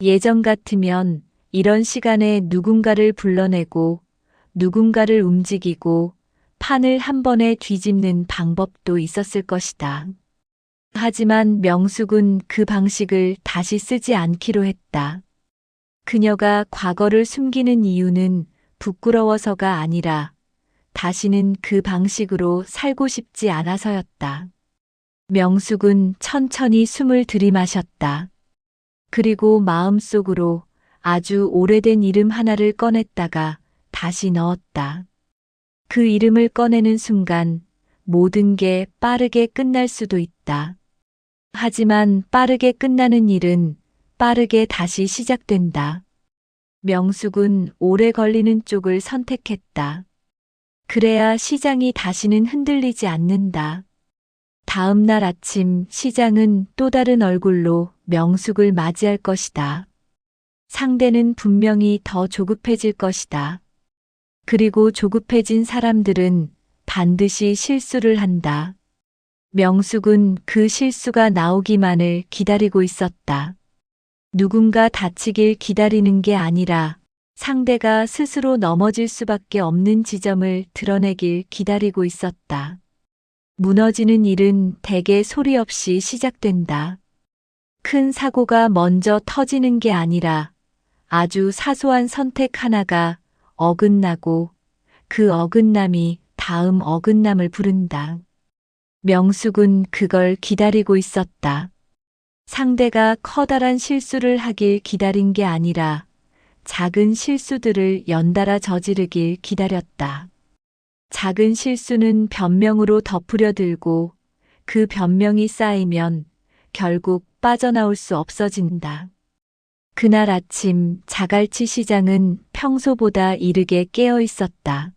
예전 같으면 이런 시간에 누군가를 불러내고 누군가를 움직이고 판을 한 번에 뒤집는 방법도 있었을 것이다. 하지만 명숙은 그 방식을 다시 쓰지 않기로 했다. 그녀가 과거를 숨기는 이유는 부끄러워서가 아니라 다시는 그 방식으로 살고 싶지 않아서였다. 명숙은 천천히 숨을 들이마셨다. 그리고 마음속으로 아주 오래된 이름 하나를 꺼냈다가 다시 넣었다. 그 이름을 꺼내는 순간 모든 게 빠르게 끝날 수도 있다. 하지만 빠르게 끝나는 일은 빠르게 다시 시작된다. 명숙은 오래 걸리는 쪽을 선택했다. 그래야 시장이 다시는 흔들리지 않는다. 다음 날 아침 시장은 또 다른 얼굴로 명숙을 맞이할 것이다. 상대는 분명히 더 조급해질 것이다. 그리고 조급해진 사람들은 반드시 실수를 한다. 명숙은 그 실수가 나오기만을 기다리고 있었다. 누군가 다치길 기다리는 게 아니라 상대가 스스로 넘어질 수밖에 없는 지점을 드러내길 기다리고 있었다. 무너지는 일은 대개 소리 없이 시작된다. 큰 사고가 먼저 터지는 게 아니라 아주 사소한 선택 하나가 어긋나고 그 어긋남이 다음 어긋남을 부른다. 명숙은 그걸 기다리고 있었다. 상대가 커다란 실수를 하길 기다린 게 아니라 작은 실수들을 연달아 저지르길 기다렸다. 작은 실수는 변명으로 덮으려 들고 그 변명이 쌓이면 결국 빠져나올 수 없어진다. 그날 아침 자갈치 시장은 평소보다 이르게 깨어 있었다.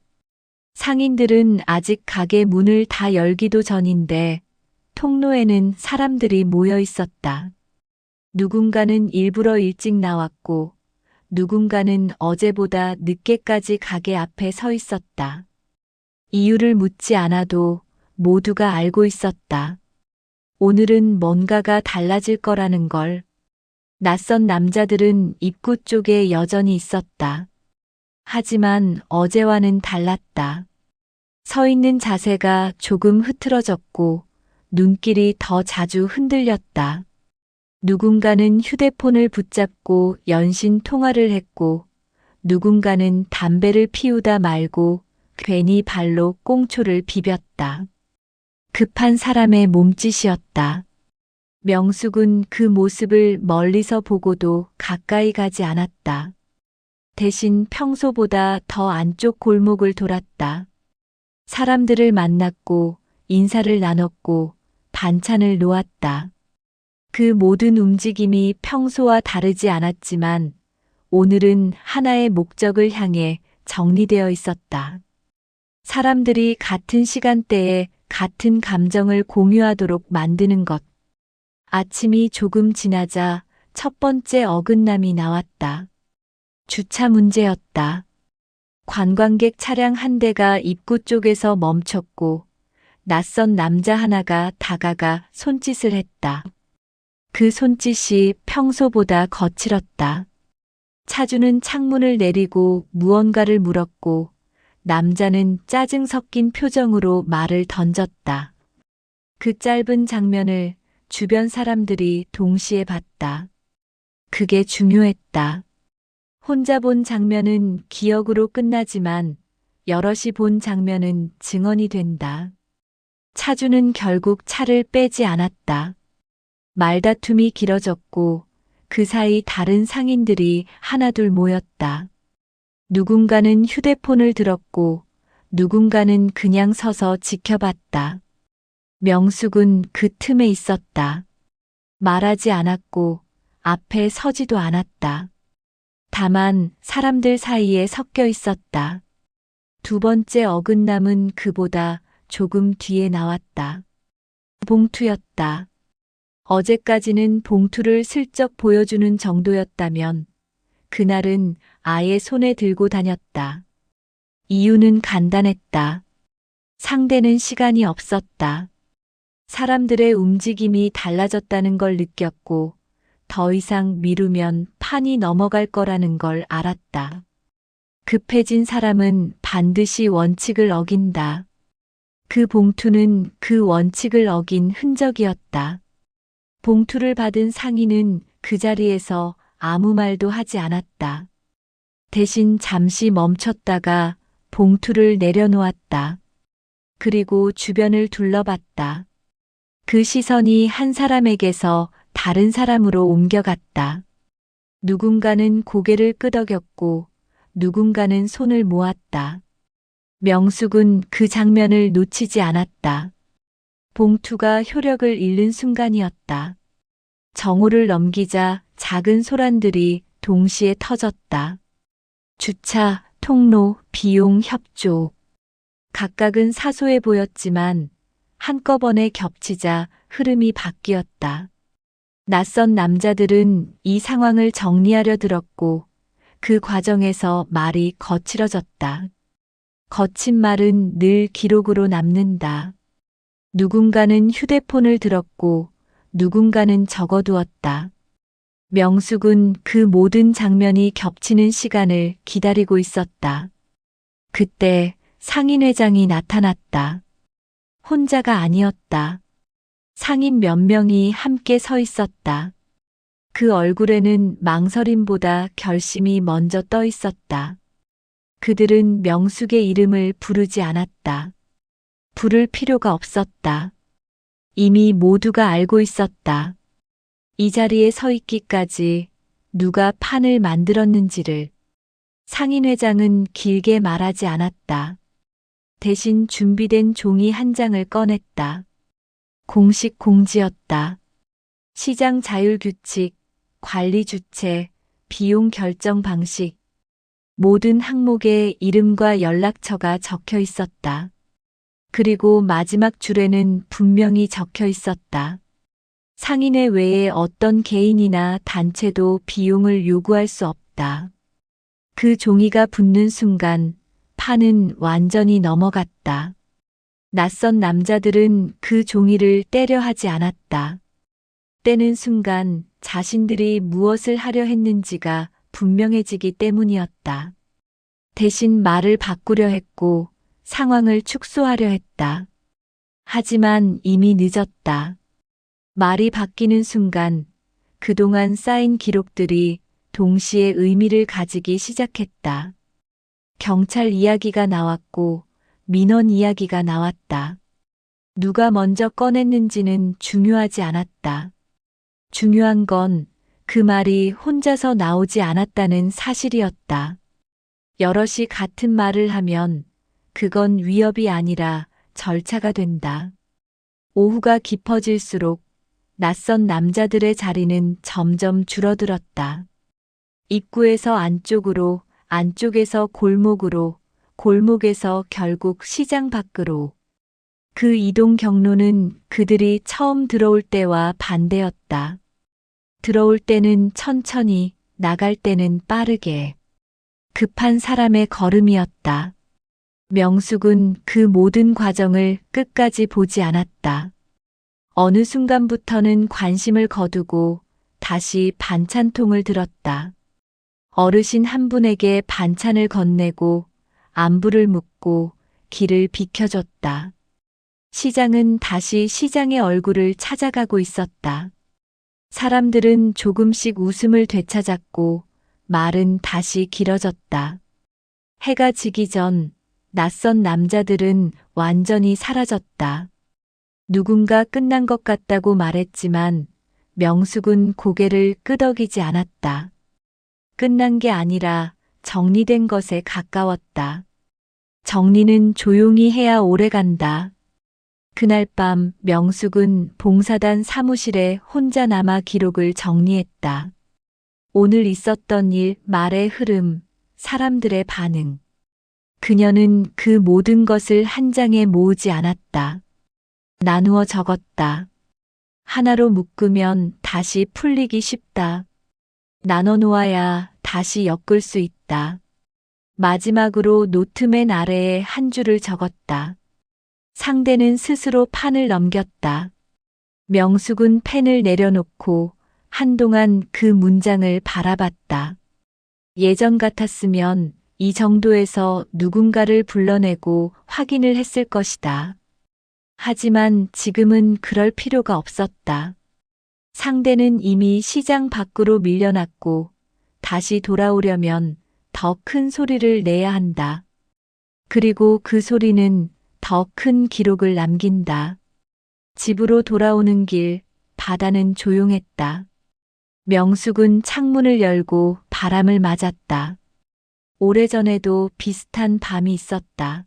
상인들은 아직 가게 문을 다 열기도 전인데 통로에는 사람들이 모여 있었다. 누군가는 일부러 일찍 나왔고 누군가는 어제보다 늦게까지 가게 앞에 서 있었다. 이유를 묻지 않아도 모두가 알고 있었다. 오늘은 뭔가가 달라질 거라는 걸. 낯선 남자들은 입구 쪽에 여전히 있었다. 하지만 어제와는 달랐다. 서 있는 자세가 조금 흐트러졌고 눈길이 더 자주 흔들렸다. 누군가는 휴대폰을 붙잡고 연신 통화를 했고 누군가는 담배를 피우다 말고 괜히 발로 꽁초를 비볐다. 급한 사람의 몸짓이었다. 명숙은 그 모습을 멀리서 보고도 가까이 가지 않았다. 대신 평소보다 더 안쪽 골목을 돌았다. 사람들을 만났고 인사를 나눴고 반찬을 놓았다. 그 모든 움직임이 평소와 다르지 않았지만 오늘은 하나의 목적을 향해 정리되어 있었다. 사람들이 같은 시간대에 같은 감정을 공유하도록 만드는 것. 아침이 조금 지나자 첫 번째 어긋남이 나왔다. 주차 문제였다. 관광객 차량 한 대가 입구 쪽에서 멈췄고 낯선 남자 하나가 다가가 손짓을 했다. 그 손짓이 평소보다 거칠었다. 차주는 창문을 내리고 무언가를 물었고 남자는 짜증 섞인 표정으로 말을 던졌다. 그 짧은 장면을 주변 사람들이 동시에 봤다. 그게 중요했다. 혼자 본 장면은 기억으로 끝나지만 여럿이 본 장면은 증언이 된다. 차주는 결국 차를 빼지 않았다. 말다툼이 길어졌고 그 사이 다른 상인들이 하나둘 모였다. 누군가는 휴대폰을 들었고 누군가는 그냥 서서 지켜봤다. 명숙은 그 틈에 있었다. 말하지 않았고 앞에 서지도 않았다. 다만 사람들 사이에 섞여 있었다. 두 번째 어긋남은 그보다 조금 뒤에 나왔다. 봉투였다. 어제까지는 봉투를 슬쩍 보여주는 정도였다면 그날은 아예 손에 들고 다녔다. 이유는 간단했다. 상대는 시간이 없었다. 사람들의 움직임이 달라졌다는 걸 느꼈고 더 이상 미루면 판이 넘어갈 거라는 걸 알았다. 급해진 사람은 반드시 원칙을 어긴다. 그 봉투는 그 원칙을 어긴 흔적이었다. 봉투를 받은 상인은 그 자리에서 아무 말도 하지 않았다. 대신 잠시 멈췄다가 봉투를 내려놓았다. 그리고 주변을 둘러봤다. 그 시선이 한 사람에게서 다른 사람으로 옮겨갔다. 누군가는 고개를 끄덕였고 누군가는 손을 모았다. 명숙은 그 장면을 놓치지 않았다. 봉투가 효력을 잃는 순간이었다. 정오를 넘기자 작은 소란들이 동시에 터졌다. 주차, 통로, 비용, 협조. 각각은 사소해 보였지만 한꺼번에 겹치자 흐름이 바뀌었다. 낯선 남자들은 이 상황을 정리하려 들었고 그 과정에서 말이 거칠어졌다. 거친 말은 늘 기록으로 남는다. 누군가는 휴대폰을 들었고 누군가는 적어두었다. 명숙은 그 모든 장면이 겹치는 시간을 기다리고 있었다. 그때 상인회장이 나타났다. 혼자가 아니었다. 상인 몇 명이 함께 서 있었다. 그 얼굴에는 망설임보다 결심이 먼저 떠 있었다. 그들은 명숙의 이름을 부르지 않았다. 부를 필요가 없었다. 이미 모두가 알고 있었다. 이 자리에 서 있기까지 누가 판을 만들었는지를. 상인회장은 길게 말하지 않았다. 대신 준비된 종이 한 장을 꺼냈다. 공식 공지였다. 시장 자율 규칙, 관리 주체, 비용 결정 방식. 모든 항목에 이름과 연락처가 적혀 있었다. 그리고 마지막 줄에는 분명히 적혀 있었다. 상인회 외에 어떤 개인이나 단체도 비용을 요구할 수 없다. 그 종이가 붙는 순간 판은 완전히 넘어갔다. 낯선 남자들은 그 종이를 떼려 하지 않았다. 떼는 순간 자신들이 무엇을 하려 했는지가 분명해지기 때문이었다. 대신 말을 바꾸려 했고 상황을 축소하려 했다. 하지만 이미 늦었다. 말이 바뀌는 순간 그동안 쌓인 기록들이 동시에 의미를 가지기 시작했다. 경찰 이야기가 나왔고 민원 이야기가 나왔다. 누가 먼저 꺼냈는지는 중요하지 않았다. 중요한 건 그 말이 혼자서 나오지 않았다는 사실이었다. 여럿이 같은 말을 하면 그건 위협이 아니라 절차가 된다. 오후가 깊어질수록 낯선 남자들의 자리는 점점 줄어들었다. 입구에서 안쪽으로, 안쪽에서 골목으로, 골목에서 결국 시장 밖으로. 그 이동 경로는 그들이 처음 들어올 때와 반대였다. 들어올 때는 천천히, 나갈 때는 빠르게. 급한 사람의 걸음이었다. 명숙은 그 모든 과정을 끝까지 보지 않았다. 어느 순간부터는 관심을 거두고 다시 반찬통을 들었다. 어르신 한 분에게 반찬을 건네고 안부를 묻고 길을 비켜줬다. 시장은 다시 시장의 얼굴을 찾아가고 있었다. 사람들은 조금씩 웃음을 되찾았고 말은 다시 길어졌다. 해가 지기 전 낯선 남자들은 완전히 사라졌다. 누군가 끝난 것 같다고 말했지만 명숙은 고개를 끄덕이지 않았다. 끝난 게 아니라 정리된 것에 가까웠다. 정리는 조용히 해야 오래간다. 그날 밤 명숙은 봉사단 사무실에 혼자 남아 기록을 정리했다. 오늘 있었던 일, 말의 흐름, 사람들의 반응. 그녀는 그 모든 것을 한 장에 모으지 않았다. 나누어 적었다. 하나로 묶으면 다시 풀리기 쉽다. 나눠 놓아야 다시 엮을 수 있다. 마지막으로 노트맨 아래에 한 줄을 적었다. 상대는 스스로 판을 넘겼다. 명숙은 펜을 내려놓고 한동안 그 문장을 바라봤다. 예전 같았으면 이 정도에서 누군가를 불러내고 확인을 했을 것이다. 하지만 지금은 그럴 필요가 없었다. 상대는 이미 시장 밖으로 밀려났고 다시 돌아오려면 더 큰 소리를 내야 한다. 그리고 그 소리는 더 큰 기록을 남긴다. 집으로 돌아오는 길, 바다는 조용했다. 명숙은 창문을 열고 바람을 맞았다. 오래전에도 비슷한 밤이 있었다.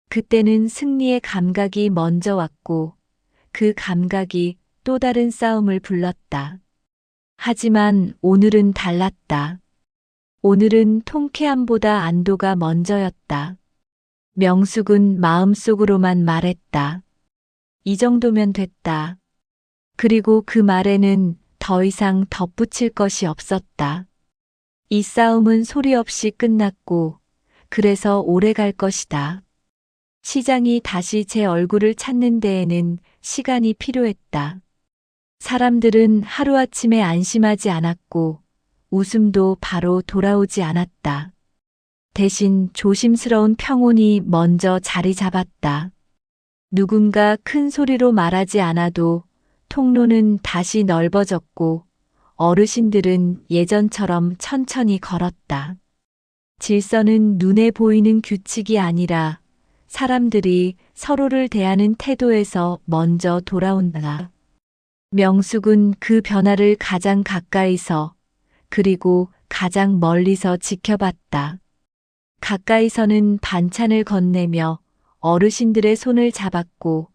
그때는 승리의 감각이 먼저 왔고 그 감각이 또 다른 싸움을 불렀다. 하지만 오늘은 달랐다. 오늘은 통쾌함보다 안도가 먼저였다. 명숙은 마음속으로만 말했다. 이 정도면 됐다. 그리고 그 말에는 더 이상 덧붙일 것이 없었다. 이 싸움은 소리 없이 끝났고 그래서 오래 갈 것이다. 시장이 다시 제 얼굴을 찾는 데에는 시간이 필요했다. 사람들은 하루아침에 안심하지 않았고 웃음도 바로 돌아오지 않았다. 대신 조심스러운 평온이 먼저 자리 잡았다. 누군가 큰 소리로 말하지 않아도 통로는 다시 넓어졌고 어르신들은 예전처럼 천천히 걸었다. 질서는 눈에 보이는 규칙이 아니라 사람들이 서로를 대하는 태도에서 먼저 돌아온다. 명숙은 그 변화를 가장 가까이서 그리고 가장 멀리서 지켜봤다. 가까이서는 반찬을 건네며 어르신들의 손을 잡았고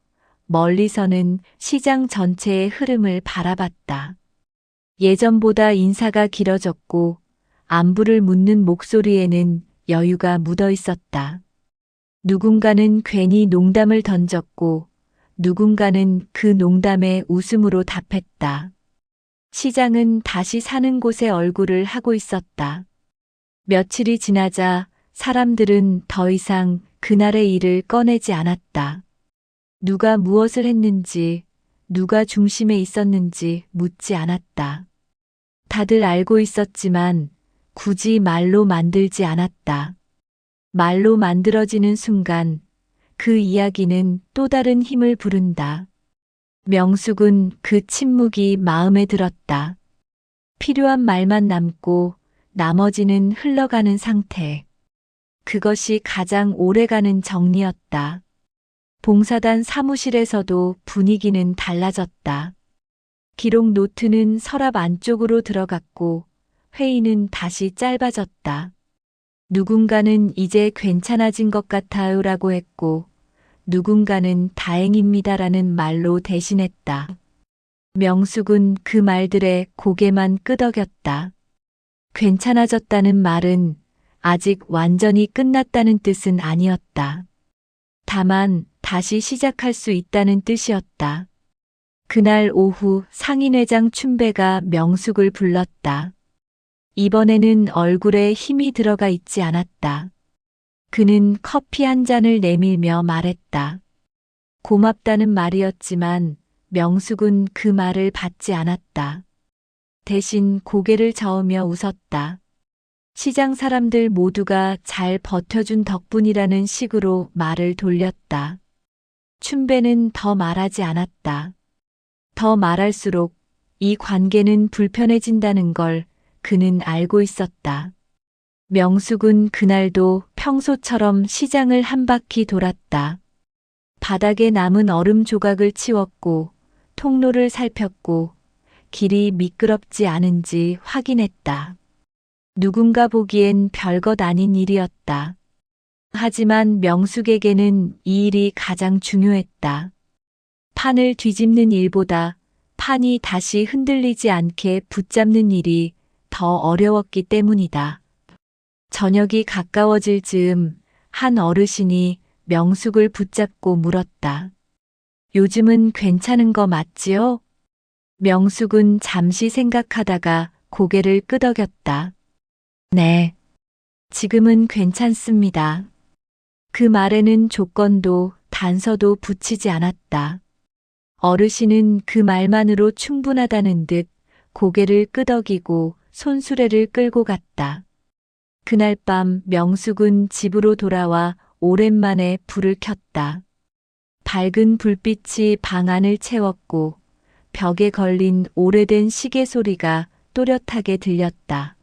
멀리서는 시장 전체의 흐름을 바라봤다. 예전보다 인사가 길어졌고 안부를 묻는 목소리에는 여유가 묻어 있었다. 누군가는 괜히 농담을 던졌고 누군가는 그 농담에 웃음으로 답했다. 시장은 다시 사는 곳에 얼굴을 하고 있었다. 며칠이 지나자 사람들은 더 이상 그날의 일을 꺼내지 않았다. 누가 무엇을 했는지, 누가 중심에 있었는지 묻지 않았다. 다들 알고 있었지만 굳이 말로 만들지 않았다. 말로 만들어지는 순간 그 이야기는 또 다른 힘을 부른다. 명숙은 그 침묵이 마음에 들었다. 필요한 말만 남고 나머지는 흘러가는 상태. 그것이 가장 오래가는 정리였다. 봉사단 사무실에서도 분위기는 달라졌다. 기록 노트는 서랍 안쪽으로 들어갔고 회의는 다시 짧아졌다. 누군가는 이제 괜찮아진 것 같아요라고 했고 누군가는 다행입니다라는 말로 대신했다. 명숙은 그 말들에 고개만 끄덕였다. 괜찮아졌다는 말은 아직 완전히 끝났다는 뜻은 아니었다. 다만 다시 시작할 수 있다는 뜻이었다. 그날 오후 상인회장 춘배가 명숙을 불렀다. 이번에는 얼굴에 힘이 들어가 있지 않았다. 그는 커피 한 잔을 내밀며 말했다. 고맙다는 말이었지만 명숙은 그 말을 받지 않았다. 대신 고개를 저으며 웃었다. 시장 사람들 모두가 잘 버텨준 덕분이라는 식으로 말을 돌렸다. 춘배는 더 말하지 않았다. 더 말할수록 이 관계는 불편해진다는 걸 그는 알고 있었다. 명숙은 그날도 평소처럼 시장을 한 바퀴 돌았다. 바닥에 남은 얼음 조각을 치웠고 통로를 살폈고 길이 미끄럽지 않은지 확인했다. 누군가 보기엔 별것 아닌 일이었다. 하지만 명숙에게는 이 일이 가장 중요했다. 판을 뒤집는 일보다 판이 다시 흔들리지 않게 붙잡는 일이 더 어려웠기 때문이다. 저녁이 가까워질 즈음 한 어르신이 명숙을 붙잡고 물었다. 요즘은 괜찮은 거 맞지요? 명숙은 잠시 생각하다가 고개를 끄덕였다. 네. 지금은 괜찮습니다. 그 말에는 조건도 단서도 붙이지 않았다. 어르신은 그 말만으로 충분하다는 듯 고개를 끄덕이고 손수레를 끌고 갔다. 그날 밤 명숙은 집으로 돌아와 오랜만에 불을 켰다. 밝은 불빛이 방 안을 채웠고 벽에 걸린 오래된 시계 소리가 또렷하게 들렸다.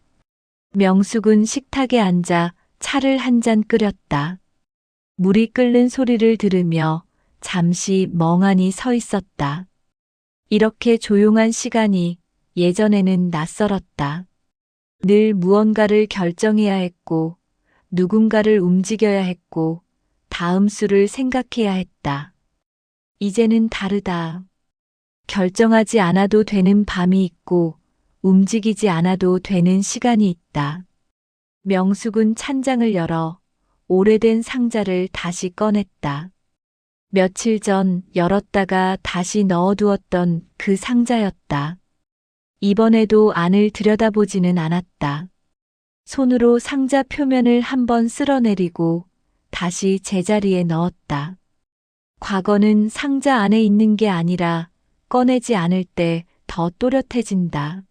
명숙은 식탁에 앉아 차를 한 잔 끓였다. 물이 끓는 소리를 들으며 잠시 멍하니 서 있었다. 이렇게 조용한 시간이 예전에는 낯설었다. 늘 무언가를 결정해야 했고, 누군가를 움직여야 했고, 다음 수를 생각해야 했다. 이제는 다르다. 결정하지 않아도 되는 밤이 있고, 움직이지 않아도 되는 시간이 있다. 명숙은 찬장을 열어 오래된 상자를 다시 꺼냈다. 며칠 전 열었다가 다시 넣어두었던 그 상자였다. 이번에도 안을 들여다보지는 않았다. 손으로 상자 표면을 한번 쓸어내리고 다시 제자리에 넣었다. 과거는 상자 안에 있는 게 아니라 꺼내지 않을 때 더 또렷해진다.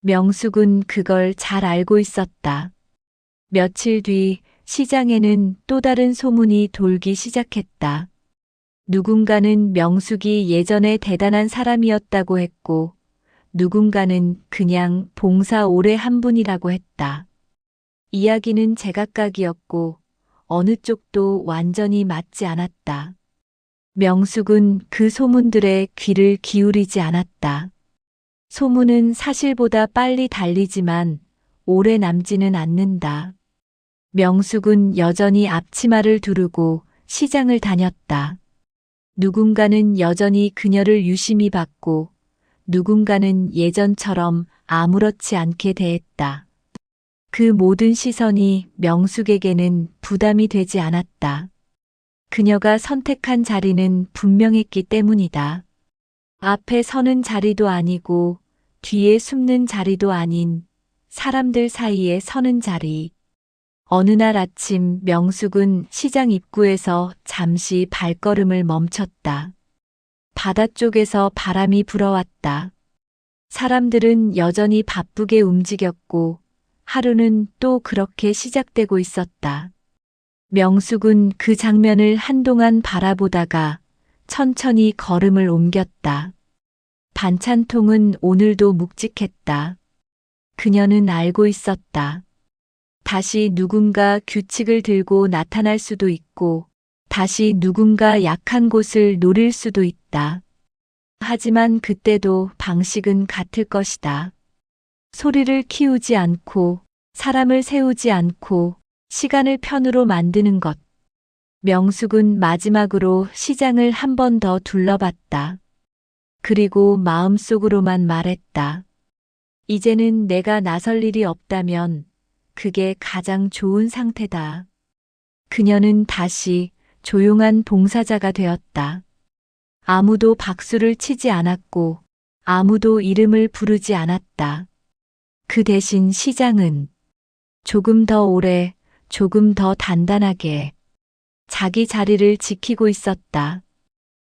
명숙은 그걸 잘 알고 있었다. 며칠 뒤 시장에는 또 다른 소문이 돌기 시작했다. 누군가는 명숙이 예전에 대단한 사람이었다고 했고, 누군가는 그냥 봉사 오래 한 분이라고 했다. 이야기는 제각각이었고, 어느 쪽도 완전히 맞지 않았다. 명숙은 그 소문들에 귀를 기울이지 않았다. 소문은 사실보다 빨리 달리지만 오래 남지는 않는다. 명숙은 여전히 앞치마를 두르고 시장을 다녔다. 누군가는 여전히 그녀를 유심히 봤고 누군가는 예전처럼 아무렇지 않게 대했다. 그 모든 시선이 명숙에게는 부담이 되지 않았다. 그녀가 선택한 자리는 분명했기 때문이다. 앞에 서는 자리도 아니고 뒤에 숨는 자리도 아닌 사람들 사이에 서는 자리. 어느 날 아침 명숙은 시장 입구에서 잠시 발걸음을 멈췄다. 바다 쪽에서 바람이 불어왔다. 사람들은 여전히 바쁘게 움직였고 하루는 또 그렇게 시작되고 있었다. 명숙은 그 장면을 한동안 바라보다가 천천히 걸음을 옮겼다. 반찬통은 오늘도 묵직했다. 그녀는 알고 있었다. 다시 누군가 규칙을 들고 나타날 수도 있고, 다시 누군가 약한 곳을 노릴 수도 있다. 하지만 그때도 방식은 같을 것이다. 소리를 키우지 않고, 사람을 세우지 않고, 시간을 편으로 만드는 것. 명숙은 마지막으로 시장을 한 번 더 둘러봤다. 그리고 마음속으로만 말했다. 이제는 내가 나설 일이 없다면 그게 가장 좋은 상태다. 그녀는 다시 조용한 봉사자가 되었다. 아무도 박수를 치지 않았고 아무도 이름을 부르지 않았다. 그 대신 시장은 조금 더 오래, 조금 더 단단하게 자기 자리를 지키고 있었다.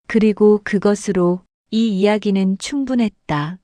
그리고 그것으로 이 이야기는 충분했다.